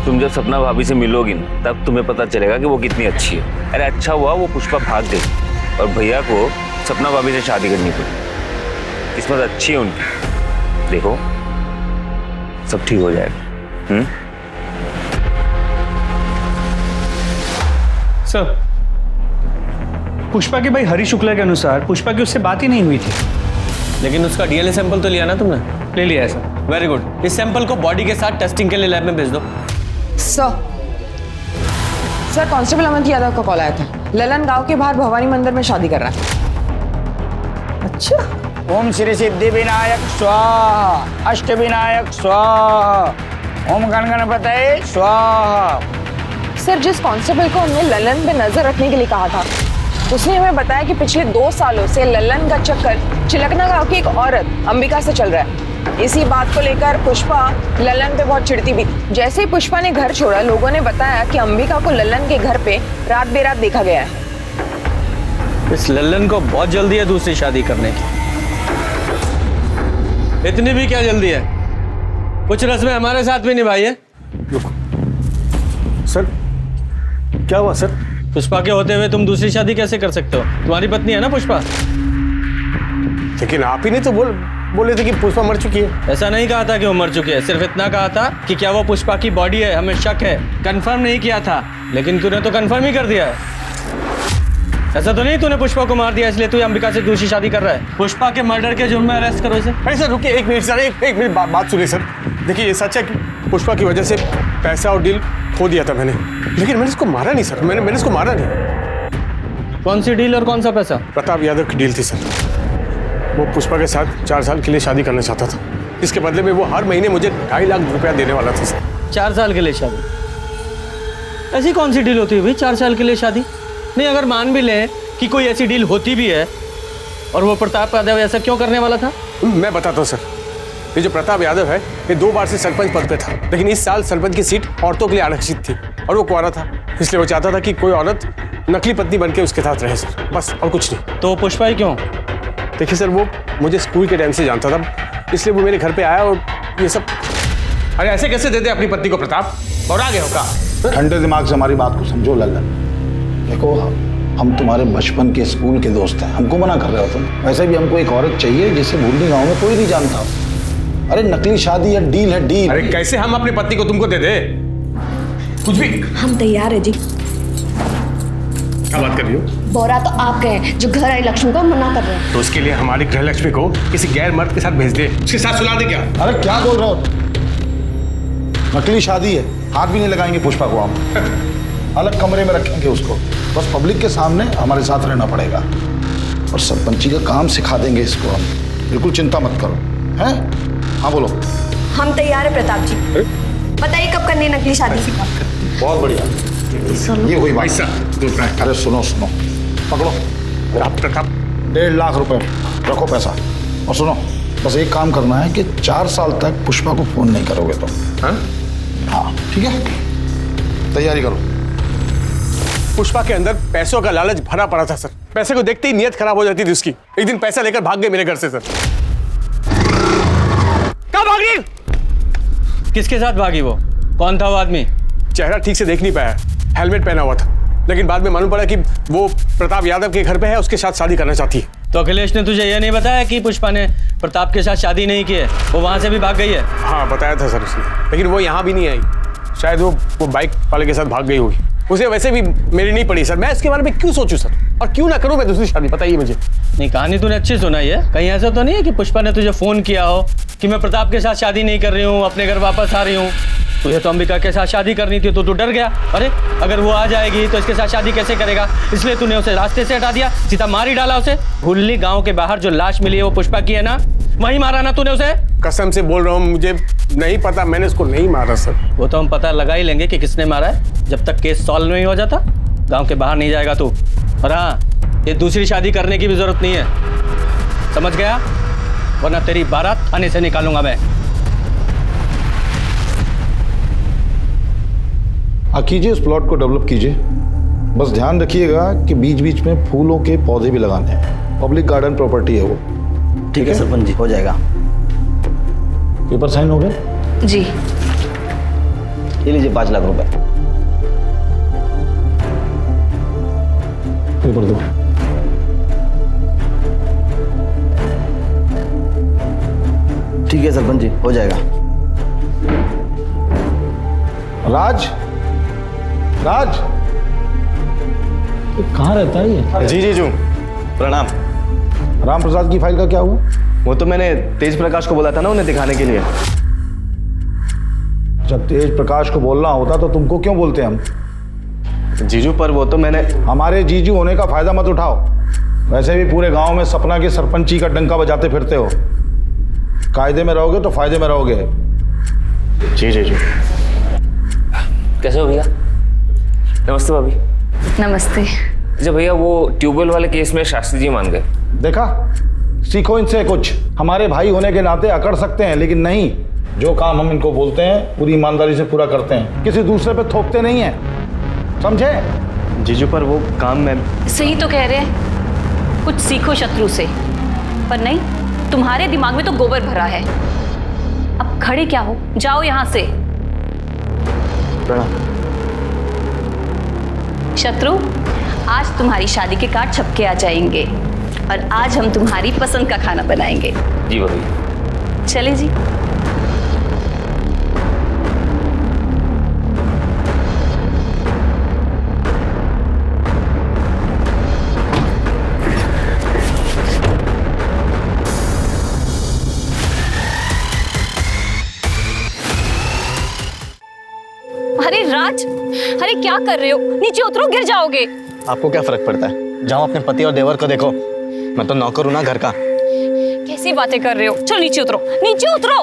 तुम जब सपना भाभी से मिलोगी ना, तब तुम्हें पता चलेगा कि वो कितनी अच्छी है। अरे अच्छा हुआ वो पुष्पा भाग गई और भैया को सपना भाभी से शादी करनी पड़ी। किस्मत अच्छी है उनकी। देखो सब ठीक हो जाएगा।
सर, पुष्पा के भाई हरी शुक्ला के अनुसार पुष्पा की उससे बात ही नहीं हुई थी।
लेकिन उसका डीएनए सैंपल तो लिया ना तुमने?
ले लिया है सर।
Very good. इस सैंपल को बॉडी के साथ टेस्टिंग के लिए लैब में भेज दो।
सर, कांस्टेबल अमन यादव का कॉल आया था। ललन गांव के बाहर भवानी मंदिर में शादी कर रहा है।
अच्छा। ओम श्री सिद्धि विनायक स्वाहा, अष्ट विनायक स्वाहा, ओम गण गणपतये स्वाहा।
सर, जिस कांस्टेबल को हमने ललन पे नजर रखने के लिए कहा था, उसने हमें बताया कि पिछले 2 सालों से ललन का चक्कर चिलकना गांव की एक औरत अंबिका से चल रहा है। इसी बात को लेकर पुष्पा ललन पे बहुत चिढ़ती भी। जैसे ही पुष्पा ने घर छोड़ा, लोगों ने बताया कि अंबिका को ललन के घर पे रात बेरात देखा गया है।
इस लल्लन को बहुत जल्दी है दूसरी शादी करने की। इतनी भी क्या जल्दी है, कुछ रस्में हमारे साथ भी निभाई है।
सर, क्या हुआ सर?
पुष्पा के होते हुए तुम दूसरी शादी कैसे कर सकते हो? तुम्हारी पत्नी है ना पुष्पा।
लेकिन आप ही ने तो बोले थे कि पुष्पा मर चुकी है।
ऐसा नहीं कहा था कि वो मर चुकी है, सिर्फ इतना कहा था कि क्या वो पुष्पा की बॉडी है, हमें शक है। कंफर्म नहीं किया था, लेकिन तूने तो कंफर्म ही कर दिया है। ऐसा तो नहीं तूने पुष्पा को मार दिया इसलिए तू अंबिका से दूसरी शादी कर रहा है? पुष्पा के मर्डर के जुर्म में अरेस्ट करो इसे।
अरे सर रुकिए, 1 मिनट सर, एक मिनट बात सुनिए सर। देखिए ये सच है कि पुष्पा की वजह से पैसा और डील खो दिया था मैंने, लेकिन मैंने इसको मारा नहीं सर। मैंने इसको मारा नहीं।
कौन सी डील और कौन सा पैसा?
प्रताप यादव की डील थी सर। वो पुष्पा के साथ 4 साल के लिए शादी करना चाहता था। इसके बदले में वो हर महीने मुझे 2.5 लाख रुपया देने वाला था सर।
4 साल के लिए शादी? ऐसी कौन सी डील होती है भाई 4 साल के लिए शादी? नहीं, अगर मान भी लें कि कोई ऐसी डील होती भी है, और वो प्रताप यादव ऐसा क्यों करने वाला था?
मैं बताता हूँ सर। ये जो प्रताप यादव है, ये 2 बार से सरपंच पद पे था, लेकिन इस साल सरपंच की सीट औरतों के लिए आरक्षित थी और वो कुंवारा था, इसलिए वो चाहता था कि कोई औरत नकली पत्नी बनके उसके साथ रहे सर, बस और कुछ नहीं।
तो पुष्पा ही क्यों?
देखिए सर, वो मुझे स्कूल के टाइम से जानता था, इसलिए वो मेरे घर पे आया और ये सब। अरे ऐसे कैसे दे दे अपनी पत्नी को प्रताप? और आ गए हो का?
ठंडे दिमाग से हमारी बात को समझो लल्लन। देखो, हम तुम्हारे बचपन के स्कूल के दोस्त हैं, हमको मना कर रहे हो तुम। वैसे भी हमको एक औरत चाहिए जिसे भूलनी गाँव में कोई नहीं जानता। अरे नकली शादी है, डील है डील।
अरे कैसे हम अपनी पत्नी को तुमको दे दे? कुछ भी।
हम तैयार है जी।
क्या बात कर रही हो?
बोरा तो आप गए जो घर आई लक्ष्मी को मना कर रहे हैं।
तो उसके लिए हमारी गृह लक्ष्मी को किसी गैर मर्द के साथ भेज दे, उसके साथ सुला दे क्या?
अरे क्या बोल रहे हो? नकली शादी है, हाथ भी नहीं लगाएंगे पुष्पा को हम। अलग कमरे में रखेंगे उसको, बस पब्लिक के सामने हमारे साथ रहना पड़ेगा और सरपंची का काम सिखा देंगे इसको हम। बिल्कुल चिंता मत करो। हैं? हाँ बोलो।
हम तैयार है प्रताप जी। बताइए कब करनी नकली शादी?
बहुत बढ़िया, ये हुई बात। अरे सुनो सुनो, पकड़ो प्रताप। 1.5 लाख रुपए रखो पैसा, और सुनो बस एक काम करना है कि 4 साल तक पुष्पा को फोन नहीं करोगे तुम। हाँ ठीक है, तैयारी करो।
पुष्पा के अंदर पैसों का लालच भरा पड़ा था सर। पैसे को देखते ही नीयत खराब हो जाती थी उसकी। एक दिन पैसा लेकर भाग गए मेरे घर से सर। कहाँ भाग रही?
किसके साथ भागी वो? कौन था वो आदमी?
चेहरा ठीक से देख नहीं पाया, हेलमेट पहना हुआ था। लेकिन बाद में मालूम पड़ा कि वो प्रताप यादव के घर पे है, उसके साथ शादी करना चाहती है।
तो अखिलेश ने तुझे यह नहीं बताया कि पुष्पा ने प्रताप के साथ शादी नहीं की है, वो वहां से भी भाग गई है?
हाँ बताया था सर उसने, लेकिन वो यहाँ भी नहीं आई। शायद वो बाइक वाले के साथ भाग गई होगी। उसे वैसे भी मेरी नहीं पड़ी सर, मैं इसके बारे में क्यों सोचूं सर, और क्यों ना करूं मैं दूसरी शादी, बताइए मुझे।
नहीं, कहानी तूने अच्छी सुनाई है। कहीं ऐसा तो नहीं है कि पुष्पा ने तुझे फोन किया हो कि मैं प्रताप के साथ शादी नहीं कर रही हूँ, अपने घर वापस आ रही हूँ? तुझे तो अंबिका के साथ शादी करनी थी, तो तू डर गया। अरे अगर वो आ जाएगी तो इसके साथ शादी कैसे करेगा, इसलिए तूने उसे रास्ते से हटा दिया, सीधा मार ही डाला उसे। भुल्ली गांव के बाहर जो लाश मिली है वो पुष्पा की है ना, वहीं मारा ना तूने उसे?
कसम से बोल रहा हूँ, मुझे नहीं पता, मैंने उसको नहीं मारा सर।
वो तो हम पता लगा ही लेंगे कि किसने मारा है, जब तक केस सॉल्व नहीं हो जाता गांव के बाहर नहीं जाएगा तू। और हाँ, ये दूसरी शादी करने की भी जरूरत नहीं है, समझ गया? वरना तेरी बारात थाने से निकालूंगा मैं।
कीजिए, इस प्लॉट को डेवलप कीजिए, बस ध्यान रखिएगा कि बीच बीच में फूलों के पौधे भी लगाने हैं। पब्लिक गार्डन प्रॉपर्टी है वो।
ठीक है सरपंच जी, हो जाएगा।
पेपर साइन हो गए?
जी।
ये लीजिए 5 लाख रुपए।
पेपर दो।
ठीक है सरपंच जी, हो जाएगा।
राज, राज
कहाँ रहता है ये?
जी जीजू, प्रणाम।
राम प्रसाद की फाइल का क्या हुआ?
वो तो मैंने तेज प्रकाश को बोला था ना उन्हें दिखाने के लिए।
जब तेज प्रकाश को बोलना होता तो तुमको क्यों बोलते हम?
जीजू पर वो तो मैंने।
हमारे जीजू होने का फायदा मत उठाओ, वैसे भी पूरे गांव में सपना की सरपंची का डंका बजाते फिरते हो। कायदे में रहोगे तो फायदे में रहोगे।
जी जीजू।
कैसे हो भैया? नमस्ते भाभी।
नमस्ते।
अच्छा भैया, वो ट्यूबवेल वाले केस में शास्त्री जी मान गए।
देखा, सीखो इनसे कुछ। हमारे भाई होने के नाते अकड़ सकते हैं, लेकिन नहीं, जो काम हम इनको बोलते हैं पूरी ईमानदारी से पूरा करते हैं, किसी दूसरे पे थोपते नहीं हैं, समझे?
जीजू पर वो काम मैं।
सही तो कह रहे हैं, कुछ सीखो शत्रु से, पर नहीं, तुम्हारे दिमाग में तो गोबर भरा है। अब खड़े क्या हो, जाओ यहाँ से। शत्रु, आज तुम्हारी शादी के कार्ड छपके आ जाएंगे और आज हम तुम्हारी पसंद का खाना बनाएंगे।
जी भाभी।
चले जी। अरे राज, अरे क्या कर रहे हो? नीचे उतरो, गिर जाओगे।
आपको क्या फर्क पड़ता है? जाओ अपने पति और देवर को देखो, मैं तो नौकर हूं ना घर का।
कैसी बातें कर रहे हो? चलो नीचे उतरो, नीचे उतरो।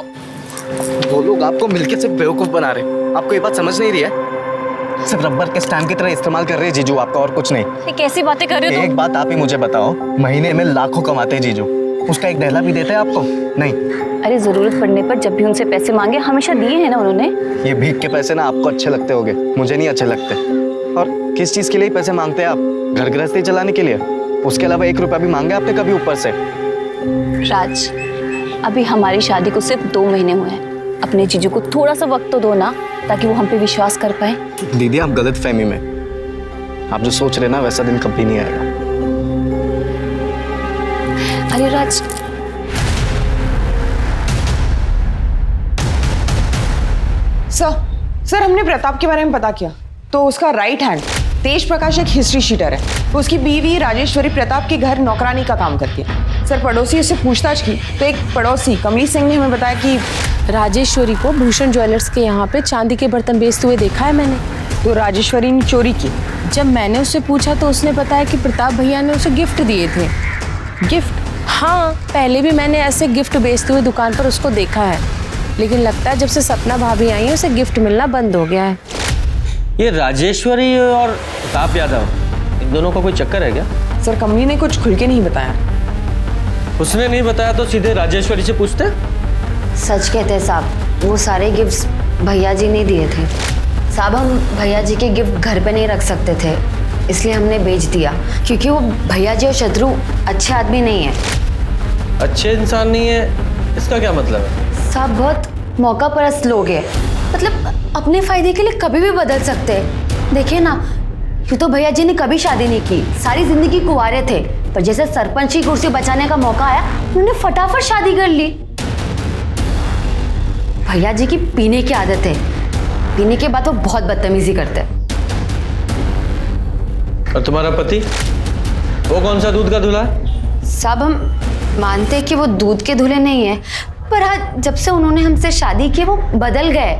वो लोग आपको मिलके सिर्फ बेवकूफ बना रहे हैं। आपको ये बात समझ नहीं रही है? सिर्फ रबर के स्टैंड की तरह इस्तेमाल कर रहे हैं जीजू आपका, और कुछ नहीं।
ये कैसी बातें कर रहे हो?
एक बात आप ही मुझे बताओ, महीने में लाखों कमाते हैं जीजू, उसका एक दहला भी देते हैं आपको? नहीं।
अरे जरूरत पड़ने पर जब भी उनसे पैसे मांगे हमेशा दिए हैं ना उन्होंने।
ये भीख के पैसे ना आपको अच्छे लगते होंगे, मुझे नहीं अच्छे लगते। और किस चीज के लिए पैसे मांगते हैं आप? घर गृहस्थी चलाने के लिए? उसके अलावा 1 रुपया भी मांगे आपने कभी ऊपर से?
राज, अभी हमारी शादी को सिर्फ 2 महीने हुए हैं, अपने जीजू को थोड़ा सा वक्त तो दो ना, ताकि वो हम पे विश्वास कर पाए।
दीदी आप गलत फहमी में, आप जो सोच रहे ना वैसा दिन कभी नहीं आएगा।
अरे राज,
सर हमने प्रताप के बारे में पता किया, तो उसका राइट हैंड तेज प्रकाश एक हिस्ट्री शीटर है। उसकी बीवी राजेश्वरी प्रताप के घर नौकरानी का काम करती है। सर पड़ोसी से पूछताछ की तो एक पड़ोसी कमली सिंह ने हमें बताया कि
राजेश्वरी को भूषण ज्वेलर्स के यहाँ पे चांदी के बर्तन बेचते हुए देखा है मैंने।
तो राजेश्वरी ने चोरी की।
जब मैंने उससे पूछा तो उसने बताया कि प्रताप भैया ने उसे गिफ्ट दिए थे। गिफ्ट? हाँ, पहले भी मैंने ऐसे गिफ्ट बेचते हुए दुकान पर उसको देखा है, लेकिन लगता है जब से सपना भाभी आई है उसे गिफ्ट मिलना बंद हो गया है।
ये राजेश्वरी और प्रताप यादव, इन दोनों का कोई चक्कर है क्या?
सर कमली ने कुछ खुल के नहीं बताया।
उसने नहीं बताया तो सीधे राजेश्वरी से पूछते।
सच कहते हैं साहब, वो सारे गिफ्ट्स भैया जी ने दिए थे। साहब हम भैया जी के गिफ्ट घर पे नहीं रख सकते थे, इसलिए हमने बेच दिया, क्योंकि वो भैया जी और शत्रु अच्छे आदमी नहीं है।
अच्छे इंसान नहीं है, इसका क्या मतलब है?
साहब बहुत मौका परस्त लोग हैं, मतलब अपने फायदे के लिए कभी भी बदल सकते हैं। देखिए ना, यूँ तो भैया जी ने कभी शादी नहीं की, सारी जिंदगी कुंवारे थे, पर जैसे सरपंच की कुर्सी बचाने का मौका आया उन्होंने फटाफट शादी कर ली। भैया जी की पीने की आदत है, पीने के बाद वो बहुत बदतमीजी करते हैं।
और तुम्हारा पति, वो कौन सा दूध का दूल्हा है?
साहब हम मानते हैं कि वो दूध के दूल्हे नहीं है, पर आज जब से उन्होंने हमसे शादी की वो बदल गए।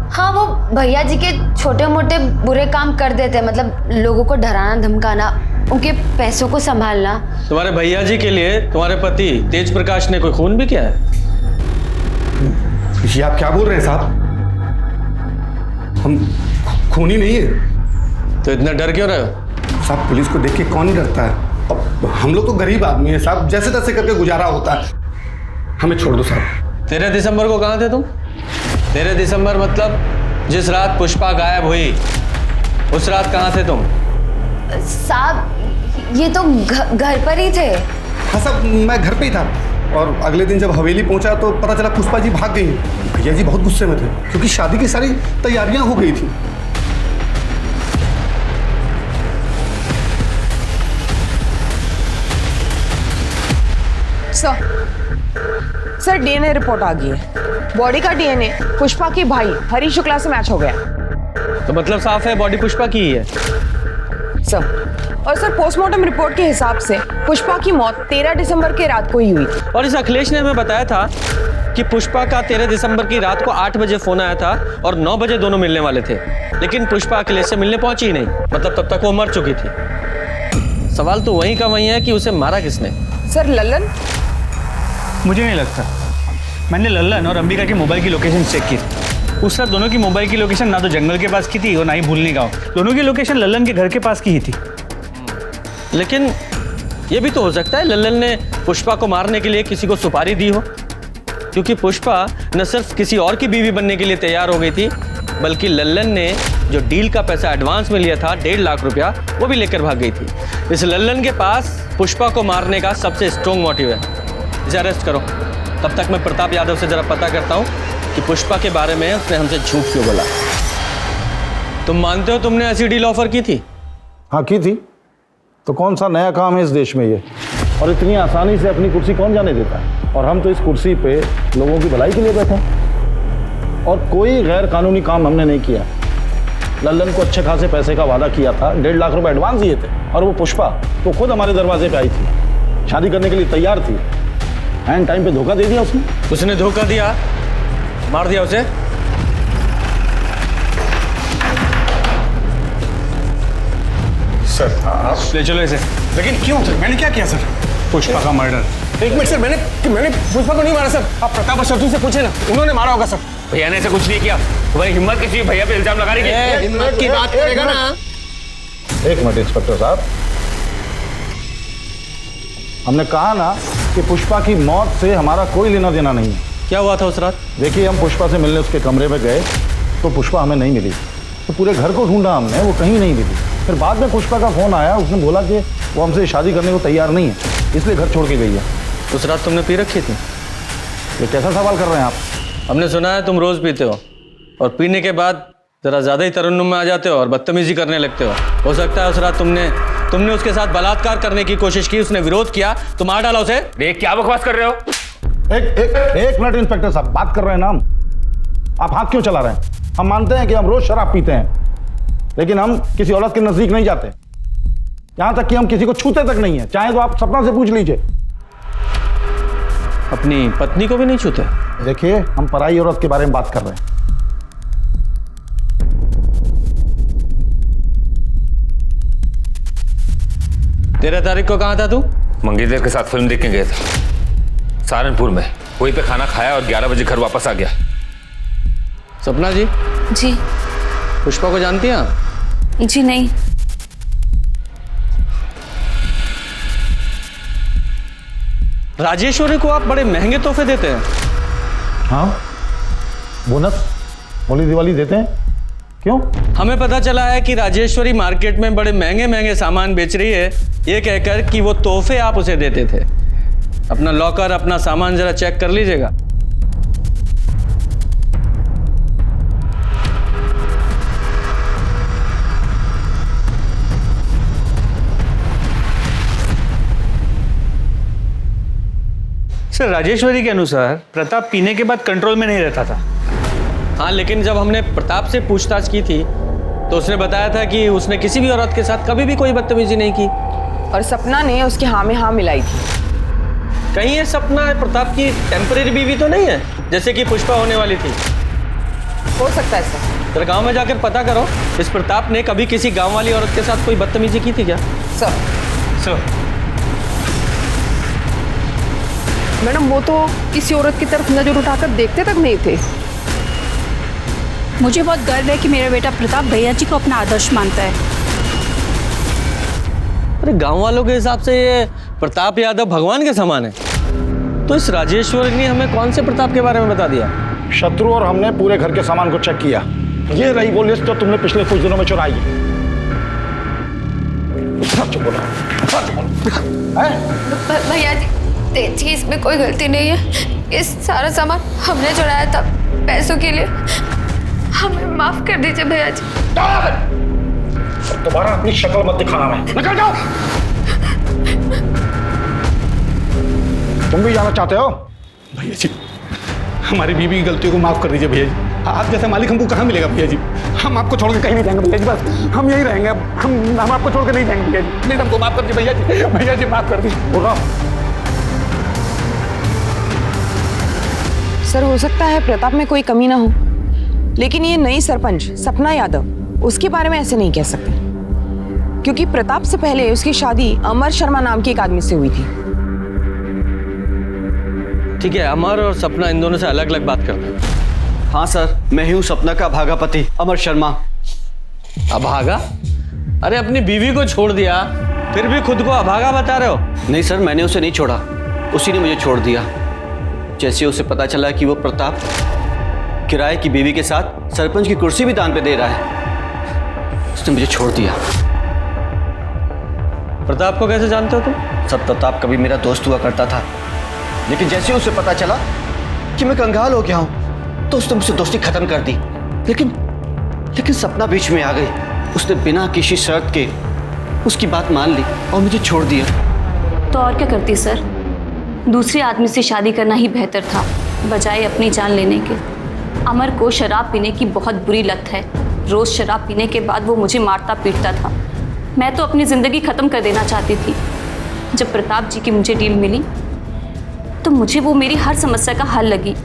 हाँ, वो भैया जी के छोटे मोटे बुरे काम कर देते, मतलब लोगों को डराना धमकाना, उनके पैसों को संभालना।
तुम्हारे भैया जी के लिए तुम्हारे पति तेज प्रकाश ने कोई खून भी किया है?
ये आप क्या बोल रहे हैं साहब? हम खूनी नहीं है।
तो इतना डर क्यों रहे हो?
साहब पुलिस को देख के कौन डरता है? अब हम लोग तो गरीब आदमी हैं साहब, जैसे तैसे करके गुजारा होता है, हमें छोड़ दो साहब।
13 दिसंबर को कहाँ थे तुम? 13 दिसंबर मतलब जिस रात पुष्पा गायब हुई, उस रात कहाँ थे तुम?
साहब ये तो घर पर ही थे।
हाँ साहब, मैं घर पे ही था, और अगले दिन जब हवेली पहुंचा तो पता चला पुष्पा जी भाग गई। भैया जी बहुत गुस्से में थे क्योंकि शादी की सारी तैयारियां हो गई थी।
सर डीएनए रिपोर्ट आ गई है। बॉडी का डीएनए पुष्पा के भाई हरीश शुक्ला से मैच हो गया।
तो मतलब साफ है बॉडी पुष्पा की ही है
सर। और सर पोस्टमार्टम रिपोर्ट के हिसाब से पुष्पा की मौत 13 दिसंबर के रात को ही हुई थी।
और इस अखिलेश ने हमें बताया था कि पुष्पा का 13 दिसंबर की रात को 8 बजे फोन आया था और 9 बजे दोनों मिलने वाले थे, लेकिन पुष्पा अखिलेश से मिलने पहुंची ही नहीं, मतलब तब तक वो मर चुकी थी। सवाल तो वहीं का वहीं है कि उसे मारा किसने?
सर लल्लन?
मुझे नहीं लगता। मैंने लल्लन और अंबिका के मोबाइल की लोकेशन चेक की, उस रात दोनों की मोबाइल की लोकेशन ना तो जंगल के पास की थी और ना ही भूलनी गाँव। दोनों की लोकेशन लल्लन के घर के पास की ही थी।
लेकिन ये भी तो हो सकता है लल्लन ने पुष्पा को मारने के लिए किसी को सुपारी दी हो, क्योंकि पुष्पा न सिर्फ किसी और की बीवी बनने के लिए तैयार हो गई थी, बल्कि लल्लन ने जो डील का पैसा एडवांस में लिया था 1.5 लाख रुपया, वो भी लेकर भाग गई थी। इस लल्लन के पास पुष्पा को मारने का सबसे स्ट्रॉन्ग मोटिव है। इसे अरेस्ट करो। तब तक मैं प्रताप यादव से जरा पता करता हूँ कि पुष्पा के बारे में उसने हमसे झूठ क्यों बोला। तुम मानते हो तुमने ऐसी डील ऑफर की थी?
हाँ की थी। तो कौन सा नया काम है इस देश में ये? और इतनी आसानी से अपनी कुर्सी कौन जाने देता है? और हम तो इस कुर्सी पे लोगों की भलाई के लिए बैठे हैं, और कोई गैर कानूनी काम हमने नहीं किया। लल्लन को अच्छे खासे पैसे का वादा किया था, 1.5 लाख रुपए एडवांस दिए थे, और वो पुष्पा तो खुद हमारे दरवाजे पे आई थी, शादी करने के लिए तैयार थी। एंड टाइम पे धोखा दे दिया उसने।
उसने धोखा दिया, मार दिया उसे।
सर आप
ले चलो इसे।
लेकिन क्यों सर? मैंने क्या किया सर?
पुष्पा का मर्डर।
एक मिनट सर, मैंने पुष्पा को नहीं मारा सर। आप प्रताप और शत्रु से पूछे ना, उन्होंने मारा होगा सर।
भैया ने ऐसा कुछ नहीं किया। तुम्हारी हिम्मत कैसी भैया पे इल्जाम लगा रही है?
हिम्मत की बात करेगा ना।
एक मिनट इंस्पेक्टर साहब, हमने कहा ना कि पुष्पा की मौत से हमारा कोई लेना देना नहीं है।
क्या हुआ था उस रात?
देखिए हम पुष्पा से मिलने उसके कमरे में गए तो पुष्पा हमें नहीं मिली, तो पूरे घर को ढूंढा हमने, वो कहीं नहीं मिली। फिर बाद में पुष्पा का फोन आया, उसने बोला कि वो हमसे शादी करने को तैयार नहीं है, इसलिए घर छोड़ के गई है।
उस रात तुमने पी रखी थी?
ये कैसा सवाल कर रहे हैं आप?
हमने सुना है तुम रोज पीते हो और पीने के बाद जरा ज्यादा ही तरन्नुम में आ जाते हो और बदतमीजी करने लगते हो सकता है उस रात तुमने उसके साथ बलात्कार करने की कोशिश की, उसने विरोध किया तो मार डाला उसे।
देख क्या बकवास कर रहे हो?
एक मिनट इंस्पेक्टर साहब, बात कर रहे हैं ना हम, आप हाथ क्यों चला रहे हैं? हम मानते हैं कि हम रोज शराब पीते हैं, लेकिन हम किसी औरत के नजदीक नहीं जाते, यहां तक कि हम किसी को छूते तक नहीं है। चाहे तो आप सपना से पूछ लीजिए।
अपनी पत्नी को भी नहीं छूते?
देखिए हम पराई औरत के बारे में बात कर रहे हैं।
13 तारीख को कहाँ था तू?
मंगेतर के साथ फिल्म देखने गया था सहारनपुर में, वहीं पे खाना खाया और 11 बजे घर वापस आ गया।
सपना जी?
जी।
पुष्पा को जानती हैं आप?
जी नहीं।
राजेश्वरी को आप बड़े महंगे तोहफे देते हैं।
हाँ, बोनस होली दिवाली देते हैं। क्यों?
हमें पता चला है कि राजेश्वरी मार्केट में बड़े महंगे महंगे सामान बेच रही है, ये कहकर कि वो तोहफे आप उसे देते थे। अपना लॉकर, अपना सामान जरा चेक कर लीजिएगा।
सर राजेश्वरी के अनुसार प्रताप पीने के बाद कंट्रोल में नहीं रहता था।
हाँ, लेकिन जब हमने प्रताप से पूछताछ की थी तो उसने बताया था कि उसने किसी भी औरत के साथ कभी भी कोई बदतमीजी नहीं की।
और सपना ने उसके हाँ में हाँ मिलाई थी।
कहीं ये सपना प्रताप की टेम्परेरी बीवी तो नहीं है, जैसे कि पुष्पा होने वाली थी?
हो सकता है सर।
तो गांव में जाकर पता करो, इस प्रताप ने कभी किसी गांव वाली औरत के साथ कोई बदतमीजी की थी क्या?
सर
मैडम वो तो किसी औरत की तरफ नजर उठाकर देखते तक नहीं थे।
मुझे बहुत गर्व है कि मेरा बेटा प्रताप भैया जी को अपना आदर्श मानता है।
अरे गांव वालों के हिसाब से ये प्रताप यादव भगवान के समान है, तो इस राजेश्वरी ने हमें कौन से प्रताप के बारे में बता दिया?
शत्रु और हमने पूरे घर के सामान को चेक किया। ये रही वो लिस्ट जो तुमने पिछले कुछ दिनों में चुराई है। सच बोलो, सच बोलो।
भैया जी देखिए, इसमें कोई गलती नहीं है। ये सारा सामान हमने चुराया था पैसों के लिए। हमें माफ कर दीजिए भैया जी।
दोबारा अपनी शक्ल मत दिखाना, मैं निकल जाओ। तुम भी जाना चाहते हो?
भैया जी हमारी बीवी की गलतियों को माफ कर दीजिए भैया जी। आप जैसा मालिक हमको कहाँ मिलेगा भैया जी? हम आपको छोड़ के कहीं नहीं जाएंगे भैया जी, बस हम यही रहेंगे। हम आपको छोड़ के नहीं जाएंगे भैया जी। प्लीज हमको माफ कर दीजिए भैया जी। भैया जी माफ कर दीजिए।
बोल रहा
सर हो सकता है प्रताप में कोई कमी ना हो, लेकिन ये नई सरपंच सपना यादव उसके बारे में ऐसे नहीं कह सकते, क्योंकि प्रताप से पहले उसकी शादी अमर शर्मा नाम के एक आदमी से हुई थी।
ठीक है, अमर और सपना इन दोनों से अलग अलग बात करते हैं।
हाँ सर, मैं ही हूँ सपना का अभागा पति अमर शर्मा।
अभागा? अरे अपनी बीवी को छोड़ दिया, फिर भी खुद को अभागा बता रहे हो?
नहीं सर, मैंने उसे नहीं छोड़ा, उसी ने मुझे छोड़ दिया। जैसे उसे पता चला कि वो प्रताप किराए की बीवी के साथ सरपंच की कुर्सी भी दान पे दे रहा है, उसने मुझे छोड़ दिया।
प्रताप को कैसे जानते हो तुम?
सर प्रताप कभी मेरा दोस्त हुआ करता था, लेकिन जैसे उसे पता चला कि मैं कंगाल हो गया हूं तो उसने मुझसे दोस्ती खत्म कर दी। लेकिन सपना बीच में आ गई। उसने बिना किसी शर्त के उसकी बात मान ली और मुझे छोड़ दिया।
तो और क्या करती सर? दूसरे आदमी से शादी करना ही बेहतर था बजाय अपनी जान लेने के। अमर को शराब पीने की बहुत बुरी लत है। रोज शराब पीने के बाद वो मुझे मारता पीटता था। मैं तो अपनी ज़िंदगी ख़त्म कर देना चाहती थी। जब प्रताप जी की मुझे डील मिली तो मुझे वो मेरी हर समस्या का हल लगी,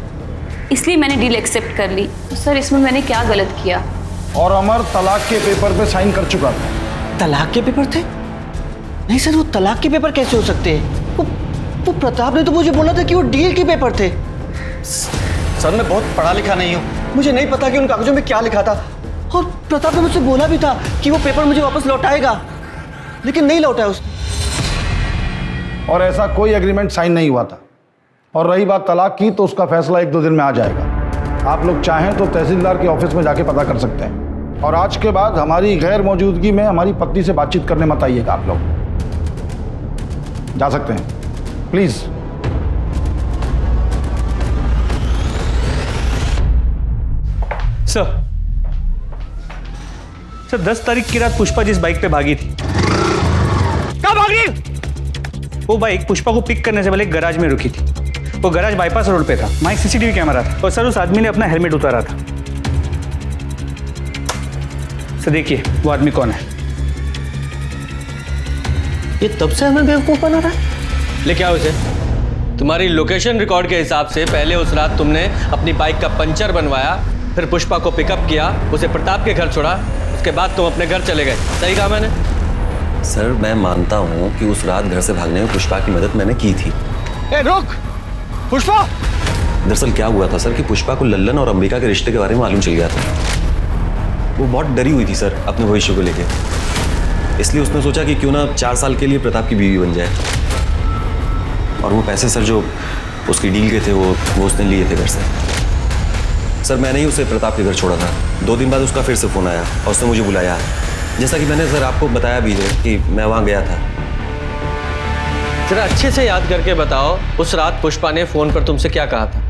इसलिए मैंने डील एक्सेप्ट कर ली। तो सर इसमें मैंने क्या गलत किया?
और अमर तलाक के पेपर पे साइन कर चुका था।
तलाक के पेपर थे? नहीं सर, वो तलाक के पेपर कैसे हो सकते हैं? वो प्रताप ने तो मुझे बोला था कि वो डील के पेपर थे। सर मैं बहुत पढ़ा लिखा नहीं हूँ, मुझे नहीं पता कि उन कागजों में क्या लिखा था। और प्रताप ने मुझसे बोला भी था कि वो पेपर मुझे वापस लौटाएगा, लेकिन नहीं लौटाया उसने।
और ऐसा कोई एग्रीमेंट साइन नहीं हुआ था। और रही बात तलाक की, तो उसका फैसला 1-2 दिन में आ जाएगा। आप लोग चाहें तो तहसीलदार के ऑफिस में जाके पता कर सकते हैं। और आज के बाद हमारी गैर मौजूदगी में हमारी पत्नी से बातचीत करने मत आइएगा। आप लोग जा सकते हैं, प्लीज।
सर 10 तारीख की रात पुष्पा जिस बाइक पे भागी थी, कहाँ भाग रही? वो बाइक पुष्पा को पिक करने से पहले एक गैराज में रुकी थी। वो गैराज बाईपास रोड पे था, वहाँ एक सीसीटीवी कैमरा था और सर उस आदमी ने अपना हेलमेट उतारा था। सर देखिए वो आदमी कौन है।
ये तब से हमें बेवकूफ बना रहा है। लेके आओ इसे। तुम्हारी लोकेशन रिकॉर्ड के हिसाब से पहले उस रात तुमने अपनी बाइक का पंचर बनवाया, फिर पुष्पा को पिकअप किया, उसे प्रताप के घर छोड़ा, उसके बाद तुम अपने घर चले गए। सही कहा मैंने?
सर मैं मानता हूँ कि उस रात घर से भागने में पुष्पा की मदद मैंने की थी।
ए रुक पुष्पा!
दरअसल क्या हुआ था सर कि पुष्पा को लल्लन और अंबिका के रिश्ते के बारे में मालूम चल गया था। वो बहुत डरी हुई थी सर अपने भविष्य को लेके, इसलिए उसने सोचा कि क्यों ना 4 साल के लिए प्रताप की बीवी बन जाए। और वो पैसे सर जो उसकी डील के थे वो उसने लिए थे घर से। सर मैंने ही उसे प्रताप के घर छोड़ा था। 2 दिन बाद उसका फिर से फ़ोन आया और उसने मुझे बुलाया, जैसा कि मैंने सर आपको बताया भी है कि मैं वहाँ गया था।
जरा अच्छे से याद करके बताओ उस रात पुष्पा ने फ़ोन पर तुमसे क्या कहा था?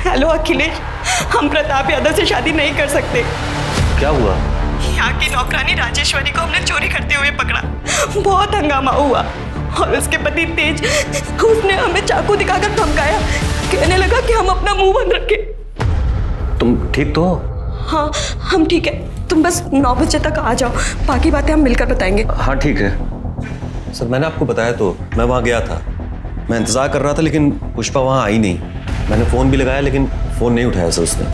हेलो अखिलेश, हम प्रताप यादव से शादी नहीं कर सकते।
क्या हुआ?
यहाँ की नौकरानी राजेश्वरी को हमने चोरी करते हुए पकड़ा। बहुत हंगामा हुआ। और उसके पति तेज, उसने हमें चाकू दिखाकर धमकाया, कहने लगा कि हम अपना मुंह बंद रखें।
तुम ठीक तो हो?
हाँ हम ठीक है, तुम बस 9 बजे तक आ जाओ, बाकी बातें हम मिलकर बताएंगे।
हाँ ठीक है सर, मैंने आपको बताया तो, मैं वहाँ गया था, मैं इंतज़ार कर रहा था लेकिन पुष्पा वहाँ आई नहीं। मैंने फ़ोन भी लगाया लेकिन फ़ोन नहीं उठाया सर उसने।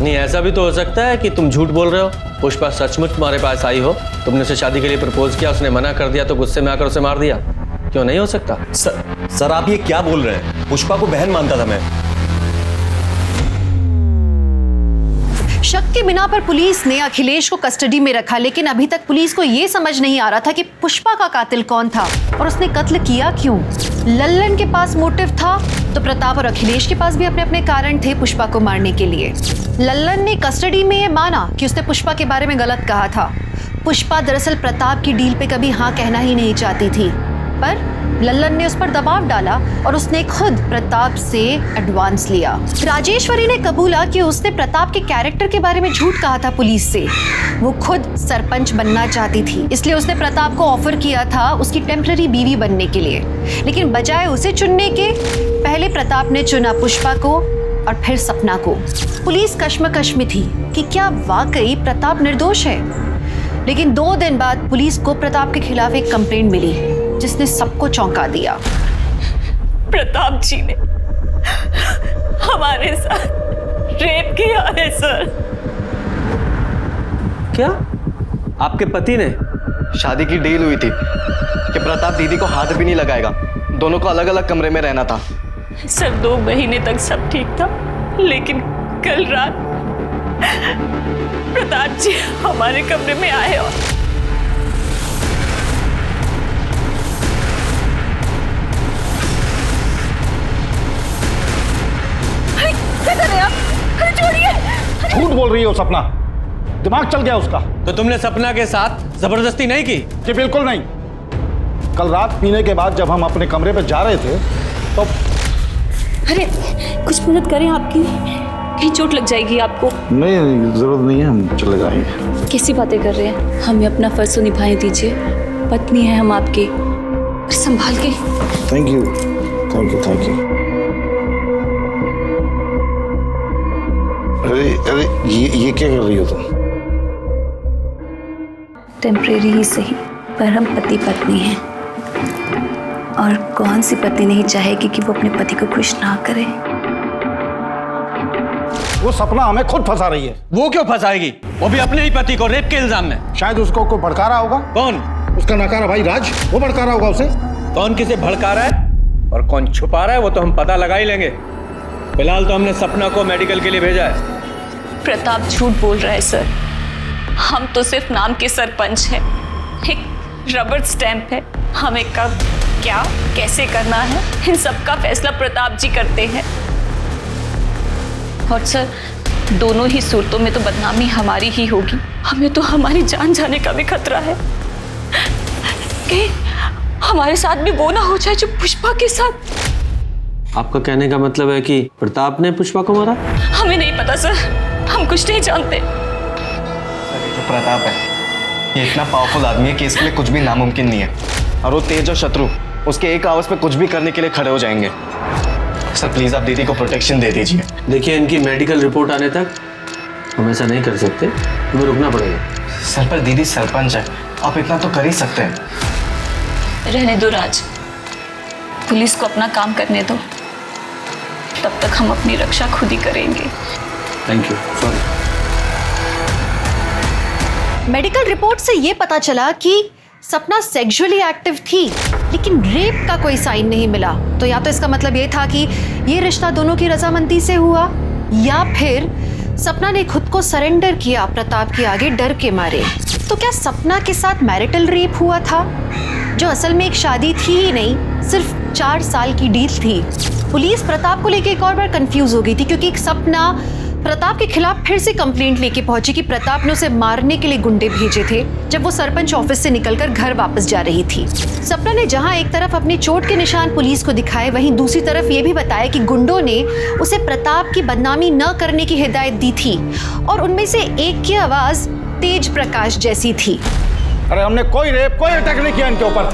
नहीं, ऐसा भी तो हो सकता है कि तुम झूठ बोल रहे हो, पुष्पा सचमुच तुम्हारे पास आई हो, तुमने उसे शादी के लिए प्रपोज किया, उसने मना कर दिया तो गुस्से में आकर उसे मार दिया। क्यों नहीं हो सकता?
सर आप ये क्या बोल रहे हैं? पुष्पा को बहन मानता था मैं।
शक के बिना पर पुलिस ने अखिलेश को कस्टडी में रखा, लेकिन अभी तक पुलिस को यह समझ नहीं आ रहा था कि पुष्पा का कातिल कौन था और उसने कत्ल किया क्यों। लल्लन के पास मोटिव था तो प्रताप और अखिलेश के पास भी अपने अपने कारण थे पुष्पा को मारने के लिए। लल्लन ने कस्टडी में ये माना कि उसने पुष्पा के बारे में गलत कहा था। पुष्पा दरअसल प्रताप की डील पे कभी हाँ कहना ही नहीं चाहती थी, पर लल्लन ने उस पर दबाव डाला और उसने खुद प्रताप से एडवांस लिया। राजेश्वरी ने कबूला कि उसने प्रताप के कैरेक्टर के बारे में झूठ कहा था पुलिस से। वो खुद सरपंच बनना चाहती थी, इसलिए उसने प्रताप को ऑफर किया था उसकी टेम्पररी बीवी बनने के लिए, लेकिन बजाय उसे चुनने के पहले प्रताप ने चुना पुष्पा को और फिर सपना को। पुलिस कश्मकश में थी कि क्या वाकई प्रताप निर्दोष है, लेकिन 2 दिन बाद पुलिस को प्रताप के खिलाफ एक कंप्लेंट मिली जिसने सबको चौंका दिया।
प्रताप जी ने हमारे साथ रेप किया है सर।
क्या? आपके पति ने?
शादी की डील हुई थी कि प्रताप दीदी को हाथ भी नहीं लगाएगा, दोनों को अलग अलग कमरे में रहना था।
सर 2 महीने तक सब ठीक था, लेकिन कल रात प्रताप जी हमारे कमरे में आए और
झूठ बोल रही हो सपना, दिमाग चल गया उसका।
तो तुमने सपना के साथ जबरदस्ती नहीं की?
जी बिल्कुल नहीं। कल रात पीने के बाद जब हम अपने कमरे पे जा रहे थे तो
अरे कुछ मदद करें आपकी, कहीं चोट लग जाएगी आपको।
नहीं जरूरत नहीं है, हम चले जाएंगे।
कैसी बातें कर रहे हैं? हमें अपना फर्ज तो निभाने दीजिए, पत्नी है हम आपकी, संभाल के।
Thank you thank you thank you. अरे अरे ये क्या कर रही हो तुम?
टेम्परेरी ही सही, पर हम पति पत्नी हैं, और कौन सी पत्नी नहीं चाहेगी कि वो अपने पति को खुश ना करे।
वो सपना हमें खुद फंसा रही है।
वो क्यों फंसाएगी? वो भी अपने ही पति को रेप के इल्जाम में।
शायद उसको कोई भड़का रहा होगा।
कौन?
उसका नकारा भाई राज, वो भड़का रहा होगा उसे।
कौन किसे भड़का रहा है और कौन छुपा रहा है वो तो हम पता लगा ही लेंगे। फिलहाल तो हमने सपना को मेडिकल के लिए भेजा है।
प्रताप झूठ बोल रहा है सर, हम तो सिर्फ नाम के सरपंच हैं, एक रबर स्टैंप है। हमें कब क्या कैसे करना है इन सब का फैसला प्रताप जी करते हैं। और सर दोनों ही सूरतों में तो बदनामी हमारी ही होगी, हमें तो हमारी जान जाने का भी खतरा है कि हमारे साथ भी वो ना हो जाए जो पुष्पा के साथ।
आपका कहने का मतलब है कि प्रताप ने पुष्पा को मारा?
हमें नहीं पता सर, हम कुछ नहीं जानते।
जो प्रताप है ये इतना पावरफुल आदमी है कि इसके लिए कुछ भी नामुमकिन नहीं है, और वो तेज और शत्रु उसके एक आवाज पे कुछ भी करने के लिए खड़े हो जाएंगे। सर प्लीज आप दीदी को प्रोटेक्शन दे दीजिए।
देखिए इनकी मेडिकल रिपोर्ट आने तक हम ऐसा नहीं कर सकते, तुम्हें रुकना पड़ेगा।
सर पर दीदी सरपंच है, आप इतना तो कर ही सकते हैं।
रहने दो राज, पुलिस को अपना काम करने दो, तब तक हम अपनी रक्षा खुद ही करेंगे।
Thank you. Sorry.
Medical report से ये पता चला कि सपना सेक्सुअली एक्टिव थी, लेकिन रेप का कोई साइन नहीं मिला। तो या तो इसका मतलब ये था कि ये रिश्ता दोनों की रजामंदी से हुआ, या फिर सपना ने खुद को सरेंडर किया प्रताप के आगे डर के मारे। तो क्या सपना के साथ मैरिटल रेप हुआ था, जो असल में एक शादी थी ही नहीं, सिर्फ 4 साल की डील थी। पुलिस प्रताप को लेकर एक और बार कंफ्यूज हो गई थी, क्योंकि सपना प्रताप के खिलाफ फिर से कंप्लेंट लेके पहुंची कि प्रताप ने उसे मारने के लिए गुंडे भेजे थे जब वो सरपंच ऑफिस से निकलकर घर वापस जा रही थी। सपना ने जहां एक तरफ अपने चोट के निशान पुलिस को दिखाए, वहीं दूसरी तरफ ये भी बताया कि गुंडों ने उसे प्रताप की बदनामी न करने की हिदायत दी थी, और उनमें से एक की आवाज तेज प्रकाश जैसी थी।
अरे हमने कोई रेप कोई अटैक नहीं किया इनके ऊपर।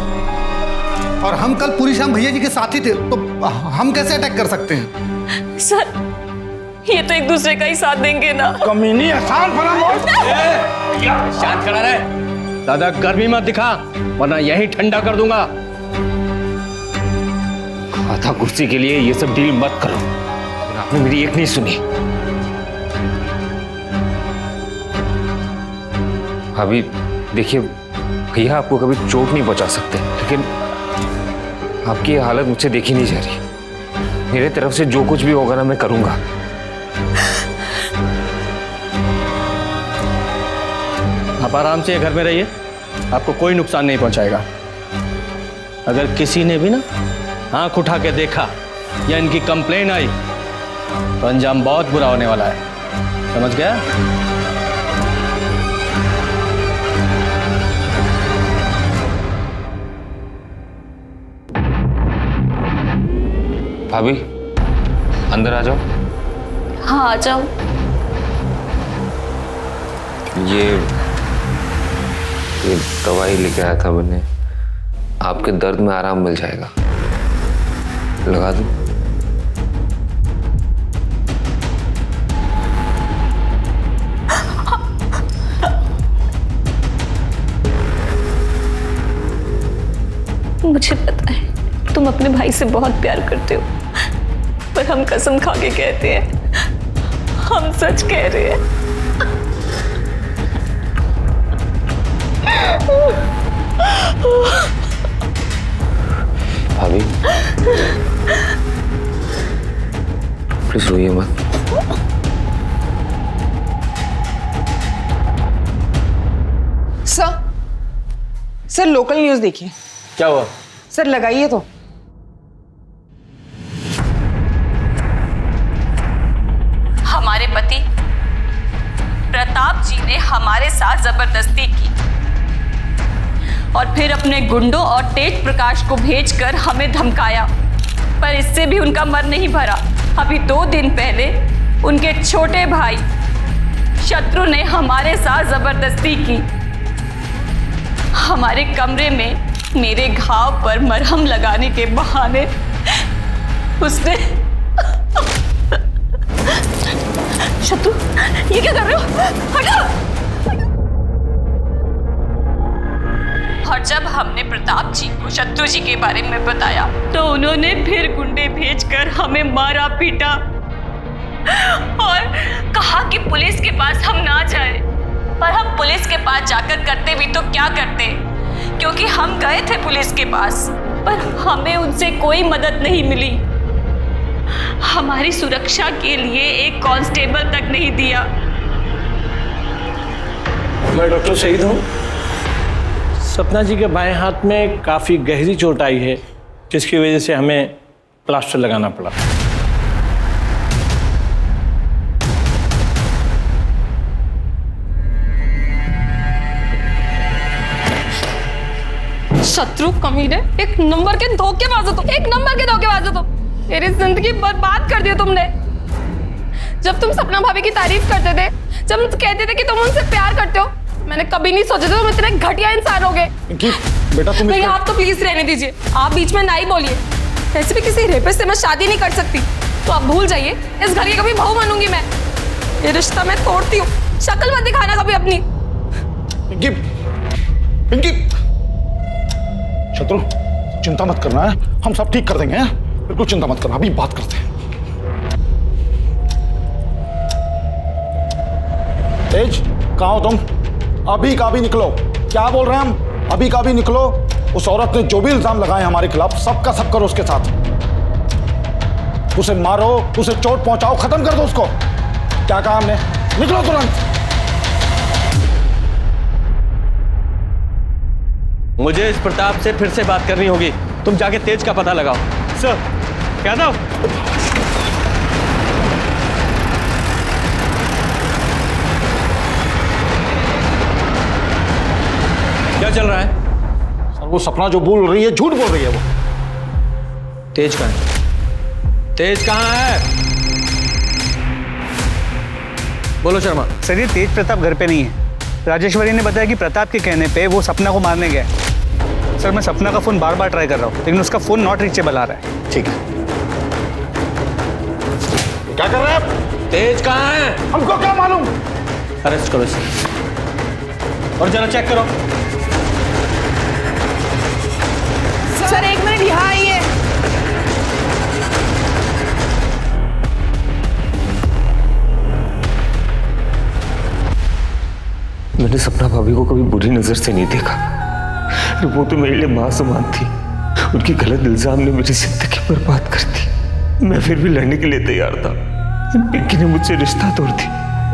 और हम कल पूरी शाम भैया जी के साथ ही थे, तो हम कैसे अटैक कर सकते हैं?
सर ये तो एक दूसरे का ही साथ देंगे ना।
कमीनी आसान
शांत खड़ा रहे, ज्यादा गर्मी मत दिखा वरना यही ठंडा कर दूंगा।
आधा कुर्सी के लिए ये सब डील मत करो, और आपने मेरी एक नहीं सुनी। भाभी देखिए, भैया आपको कभी चोट नहीं पहुंचा सकते, लेकिन आपकी ये हालत मुझसे देखी नहीं जा रही। मेरे तरफ से जो कुछ भी होगा ना मैं करूंगा।
आप आराम से घर में रहिए, आपको कोई नुकसान नहीं पहुंचाएगा। अगर किसी ने भी ना आंख उठा के देखा या इनकी कंप्लेन आई तो अंजाम बहुत बुरा होने वाला है, समझ गया?
भाभी अंदर आ जाओ।
हाँ आ जाओ।
ये दवाई लेके आया था मैंने, आपके दर्द में आराम मिल जाएगा, लगा दूं?
मुझे पता है तुम अपने भाई से बहुत प्यार करते हो, पर हम कसम खा के कहते हैं, हम सच कह रहे हैं।
भाभी प्लीज रोइए मत।
सर लोकल न्यूज देखिए।
क्या हुआ?
सर लगाइए तो।
हमारे पति प्रताप जी ने हमारे साथ जबरदस्ती की और फिर अपने गुंडों और तेज प्रकाश को भेजकर हमें धमकाया, पर इससे भी उनका मन नहीं भरा। अभी 2 दिन पहले उनके छोटे भाई शत्रु ने हमारे साथ जबरदस्ती की। हमारे कमरे में मेरे घाव पर मरहम लगाने के बहाने उसने शत्रु ये क्या कर रहे हो? हटो! और जब हमने प्रताप जी को शत्रु जी के बारे में बताया तो उन्होंने फिर गुंडे भेजकर हमें मारा पीटा और कहा कि पुलिस के पास हम ना जाए। पर हम पुलिस के पास जाकर करते भी तो क्या करते, क्योंकि हम गए थे पुलिस के पास पर हमें उनसे कोई मदद नहीं मिली। हमारी सुरक्षा के लिए एक कांस्टेबल तक नहीं दिया।
मैं डॉक्टर शहीद हूँ। सपना जी के बाएं हाथ में काफ़ी गहरी चोट आई है, जिसकी वजह से हमें प्लास्टर लगाना पड़ा।
शत्रु कमीने, एक नंबर के धोखेबाज हो तुम, एक नंबर के धोखेबाज हो तुम। मेरी जिंदगी बर्बाद कर दी तुमने। जब तुम सपना भाभी की तारीफ करते थे, जब तुम कहते थे कि तुम उनसे प्यार करते हो, मैंने कभी नहीं सोचा था तुम इतने घटिया इंसान होगे।
बेटा तुम
भैया आप तो प्लीज रहने दीजिए, आप बीच में ना ही बोलिए। वैसे भी किसी रेपिस्ट से मैं शादी नहीं कर सकती, तो आप भूल जाइए। इस घर की कभी बहू बनूंगी मैं। ये रिश्ता मैं तोड़ती हूँ। शक्ल मत दिखाना कभी अपनी।
शत्रु चिंता मत करना है, हम सब ठीक कर देंगे। बिल्कुल चिंता मत करना, अभी बात करते हैं। तेज कहाँ हो तुम? अभी का भी निकलो। क्या बोल रहे हैं हम? अभी का भी निकलो। उस औरत ने जो भी इल्जाम लगाए हमारे खिलाफ, सबका सब करो उसके साथ। उसे मारो, उसे चोट पहुंचाओ, खत्म कर दो उसको। क्या कहा हमने? निकलो तुरंत।
मुझे इस प्रताप से फिर से बात करनी होगी। तुम जाके तेज का पता लगाओ। सर क्या था? क्या चल रहा है?
सर वो सपना जो बोल रही है, झूठ बोल रही है। वो
तेज कहाँ है? तेज कहाँ है? बोलो शर्मा।
सर ये तेज प्रताप घर पे नहीं है। राजेश्वरी ने बताया कि प्रताप के कहने पे वो सपना को मारने गया।
सर मैं सपना का फ़ोन बार बार ट्राई कर रहा हूँ लेकिन उसका फ़ोन नॉट रीचेबल आ रहा है।
ठीक है। क्या कर रहे हैं आप?
तेज कहाँ है?
हमको क्या मालूम?
अरेस्ट करो इसे और जरा चेक करो।
सर 1 मिनट यहाँ आइए।
मैंने सपना भाभी को कभी बुरी नजर से नहीं देखा। वो तो मेरे लिए माँ समान थी। उनकी गलत इल्जाम ने मेरी जिंदगी बर्बाद कर दी। मैं फिर भी लड़ने के लिए तैयार था। पिंकी ने मुझसे रिश्ता तोड़ दी।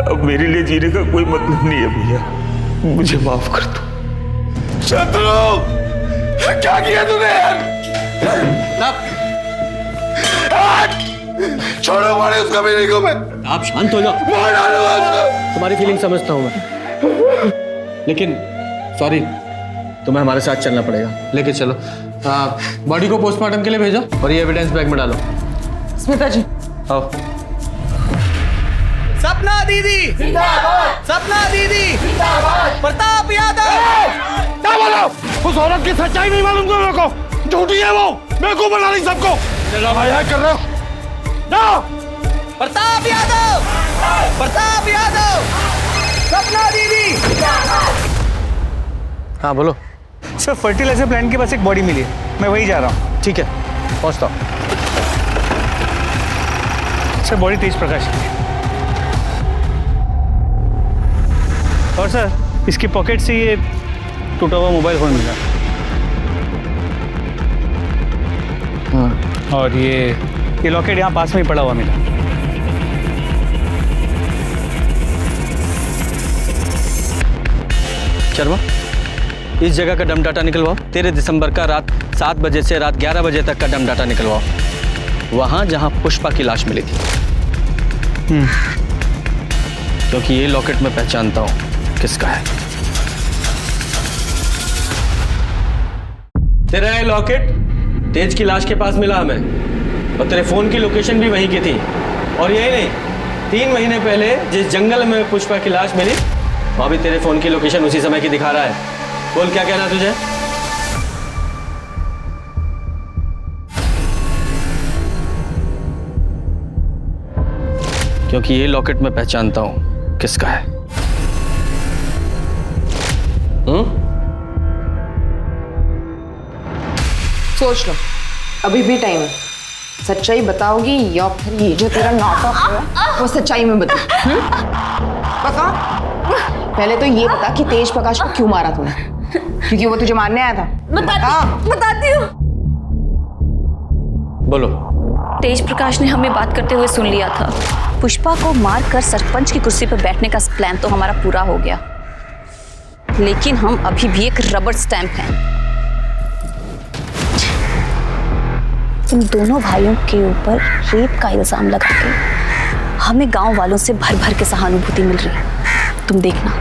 अब मेरे लिए जीने का कोई मतलब नहीं है भैया, मुझे माफ कर दो।
शत्रु, क्या किया तूने यार? छोड़ो मारे उसका मेरे को। मैं
आप शांत हो जाओ।
मार डालूंगा उसको।
तुम्हारी फीलिंग समझता हूँ मैं, लेकिन सॉरी तुम्हें हमारे साथ चलना पड़ेगा। लेके चलो, बॉडी को पोस्टमार्टम के लिए भेजो और ये एविडेंस बैग में डालो।
स्मिता जी
आओ।
सपना दीदी जिंदाबाद, सपना दीदी जिंदाबाद, प्रताप यादव।
क्या बोलो? उस औरत की सच्चाई नहीं मालूम तुम लोगों को? झूठी है वो, बेवकूफ बना रही सबको। क्या कर रहे हो? जाओ।
प्रताप यादव, प्रताप यादव, सपना दीदी।
हाँ बोलो। सर फर्टिलाइजर प्लांट के पास एक बॉडी मिली है, मैं वही जा रहा हूँ। ठीक है पहुँचता हूँ। सर बॉडी तेज प्रकाश की है। और सर इसकी पॉकेट से ये टूटा हुआ मोबाइल फोन मिला। हाँ और ये लॉकेट यहाँ पास में ही पड़ा हुआ मिला। शर्मा इस जगह का डम डाटा निकलवाओ। 13 दिसंबर का रात 7 बजे से रात 11 बजे तक का डम डाटा निकलवाओ, वहां जहां पुष्पा की लाश मिली थी। क्योंकि ये लॉकेट मैं पहचानता हूं किसका है। तेरा ये लॉकेट तेज की लाश के पास मिला हमें और तेरे फोन की लोकेशन भी वहीं की थी। और यही नहीं, 3 महीने पहले जिस जंगल में पुष्पा की लाश मिली वहां भी तेरे फोन की लोकेशन उसी समय की दिखा रहा है। बोल क्या कहना तुझे? क्योंकि ये लॉकेट मैं पहचानता हूं किसका है।
सोच लो, अभी भी टाइम है। सच्चाई बताओगी या फिर ये जो तेरा नाटक है वो सच्चाई में बता? बता। पहले तो ये बता कि तेज प्रकाश को क्यों मारा तूने? क्योंकि वो तुझे मारने आया था।
बताती हूँ।
बोलो।
तेज प्रकाश ने हमें बात करते हुए सुन लिया था। पुष्पा को मारकर सरपंच की कुर्सी पर बैठने का प्लान तो हमारा पूरा हो गया, लेकिन हम अभी भी एक रबर स्टैंप हैं। इन दोनों भाइयों के ऊपर रेप का इल्जाम लगा के हमें गांव वालों से भर भर के सहानुभूति मिल रही है। तुम देखना,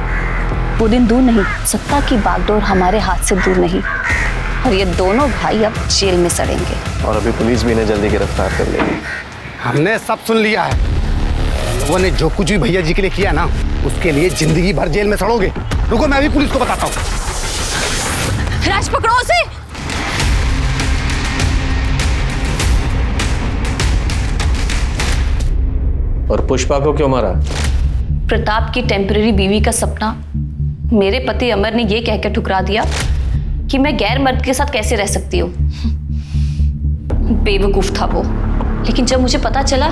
वो दिन दूर नहीं, सत्ता की बागडोर हमारे हाथ से दूर नहीं, और ये दोनों भाई अब जेल में सड़ेंगे।
और अभी पुलिस भी इन्हें जल्दी गिरफ्तार कर लेगी।
हमने सब सुन लिया है। लोगों ने जो कुछ भी भैया जी के लिए किया ना, उसके लिए जिंदगी भर जेल में सड़ोगे। रुको मैं भी पुलिस को बताता हूँ।
राज पकड़ो उसे।
और पुष्पा को क्यों मारा?
प्रताप की टेम्परेरी बीवी का सपना मेरे पति अमर ने यह कहकर ठुकरा दिया कि मैं गैर मर्द के साथ कैसे रह सकती हूँ। बेवकूफ था वो। लेकिन जब मुझे पता चला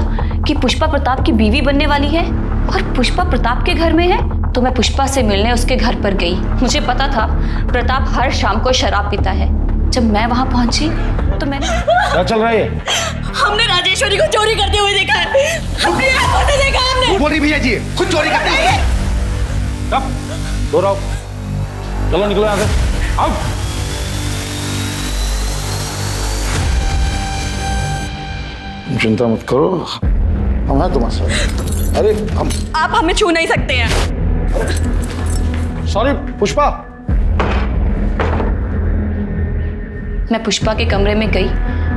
कि पुष्पा प्रताप की बीवी बनने वाली है और पुष्पा प्रताप के घर में है, तो मैं पुष्पा से मिलने उसके घर पर गई। मुझे पता था प्रताप हर शाम को शराब पीता है। जब मैं वहां पहुंची तो मैंने
क्या चल रहा है?
हमने राजेश्वरी को चोरी करते हुए देखा है। अपनी आंखों से देखा हमने।
बोली भैया जी खुद चोरी करते हैं।
कब? दोहराओ। चलो निकलो यहाँ से। आओ। चिंता मत करो, हम हैं तुम्हारे साथ। अरे हम
आप हमें छू नहीं सकते हैं।
सॉरी पुष्पा।
मैं पुष्पा के कमरे में गई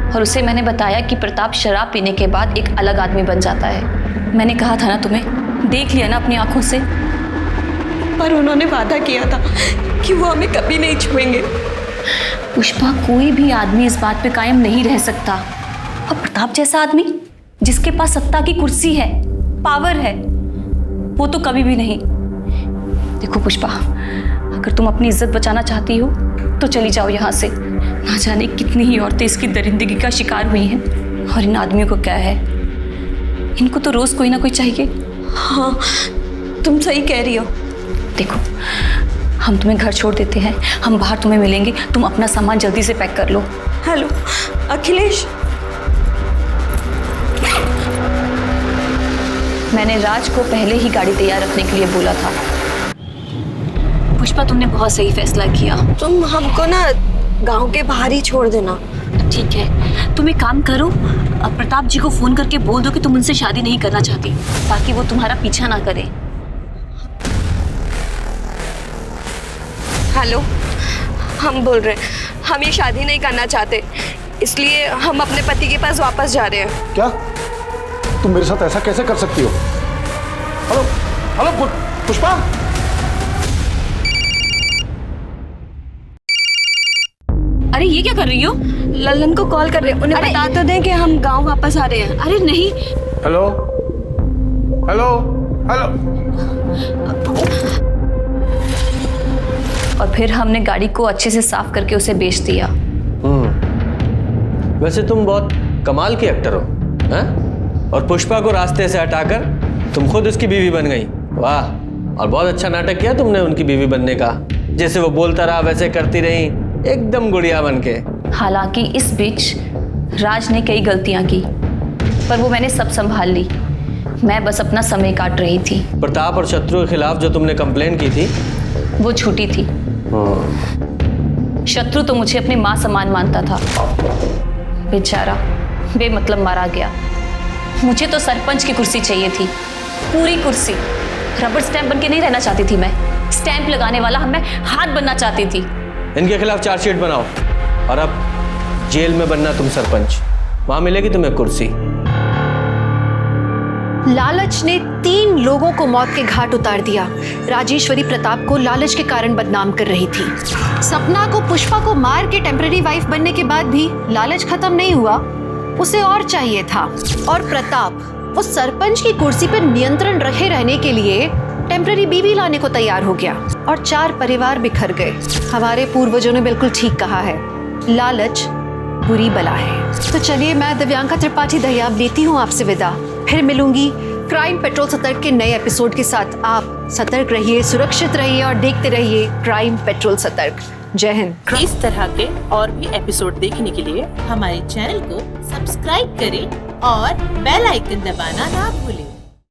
और उसे मैंने बताया कि प्रताप शराब पीने के बाद एक अलग आदमी बन जाता है। मैंने कहा था ना तुम्हें, देख लिया ना अपनी आंखों से।
पर उन्होंने वादा किया था कि वो हमें कभी नहीं छुएंगे।
पुष्पा, कोई भी आदमी इस बात पे कायम नहीं रह सकता। और प्रताप जैसा आदमी जिसके पास सत्ता की कुर्सी है, पावर है, वो तो कभी भी नहीं। देखो पुष्पा, अगर तुम अपनी इज्जत बचाना चाहती हो तो चली जाओ यहाँ से। ना जाने कितनी ही औरतें इसकी दरिंदगी का शिकार हुई हैं। और इन आदमियों को क्या है, इनको तो रोज कोई ना कोई चाहिए।
हाँ, तुम सही कह रही हो।
देखो, हम तुम्हें घर छोड़ देते हैं, हम बाहर तुम्हें मिलेंगे, तुम अपना सामान जल्दी से पैक कर लो।
हेलो अखिलेश,
मैंने राज को पहले ही गाड़ी तैयार रखने के लिए बोला था। पुष्पा, तुमने बहुत सही फैसला किया।
तुम हमको ना गांव के बाहर ही छोड़ देना।
ठीक है, तुम एक काम करो, प्रताप जी को फोन करके बोल दो कि तुम उनसे शादी नहीं करना चाहती, ताकि वो तुम्हारा पीछा ना करे।
हेलो, हम बोल रहे हैं, हम ये शादी नहीं करना चाहते, इसलिए हम अपने पति के पास वापस जा रहे हैं।
क्या तुम मेरे साथ ऐसा कैसे कर सकती हो? हेलो हेलो पुष्पा,
अरे ये क्या कर रही हो?
लल्लन को कॉल कर रहे हैं, उन्हें बता तो दें कि हम गांव वापस आ रहे हैं।
अरे नहीं।
Hello hello hello.
और फिर हमने गाड़ी को अच्छे से साफ करके उसे बेच दिया।
वैसे तुम बहुत कमाल की एक्टर हो, हैं? और पुष्पा को रास्ते से हटाकर तुम खुद उसकी बीवी बन गई। वाह, और बहुत अच्छा नाटक किया तुमने उनकी बीवी बनने का। जैसे वो बोलता रहा वैसे करती रही, एकदम गुड़िया बनके।
हालांकि इस बीच राज ने कई गलतियां की, पर वो मैंने सब संभाल ली। मैं बस अपना समय काट रही थी।
प्रताप और शत्रु के खिलाफ जो तुमने कंप्लेन की थी
वो झूठी थी। शत्रु तो मुझे अपनी माँ समान मानता था, बेचारा बेमतलब मारा गया। मुझे तो सरपंच की कुर्सी चाहिए थी, पूरी कुर्सी। रबर स्टैंप बनके नहीं रहना चाहती थी मैं, स्टैंप लगाने वाला मैं हाथ बनना चाहती थी।
इनके खिलाफ चार्जशीट बनाओ और अब जेल में बनना तुम सरपंच, वहां मिलेगी तुम्हें कुर्सी।
लालच ने 3 लोगों को मौत के घाट उतार दिया। राजेश्वरी प्रताप को लालच के कारण बदनाम कर रही थी। सपना को पुष्पा को मार के टेम्पररी वाइफ बनने के बाद भी लालच खत्म नहीं हुआ, उसे और चाहिए था। और प्रताप वो सरपंच की कुर्सी पर नियंत्रण रखे रहने के लिए टेम्पररी बीवी लाने को तैयार हो गया और 4 परिवार बिखर गए। हमारे पूर्वजों ने बिल्कुल ठीक कहा है, लालच बुरी बला है। तो चलिए, मैं दिव्यांका त्रिपाठी दहिया लेती हूँ आपसे विदा। फिर मिलूंगी क्राइम पेट्रोल सतर्क के नए एपिसोड के साथ। आप सतर्क रहिए, सुरक्षित रहिए और देखते रहिए क्राइम पेट्रोल सतर्क। जय हिंद।
इस तरह के और भी एपिसोड देखने के लिए हमारे चैनल को सब्सक्राइब करें और बेल आइकन दबाना ना भूलें।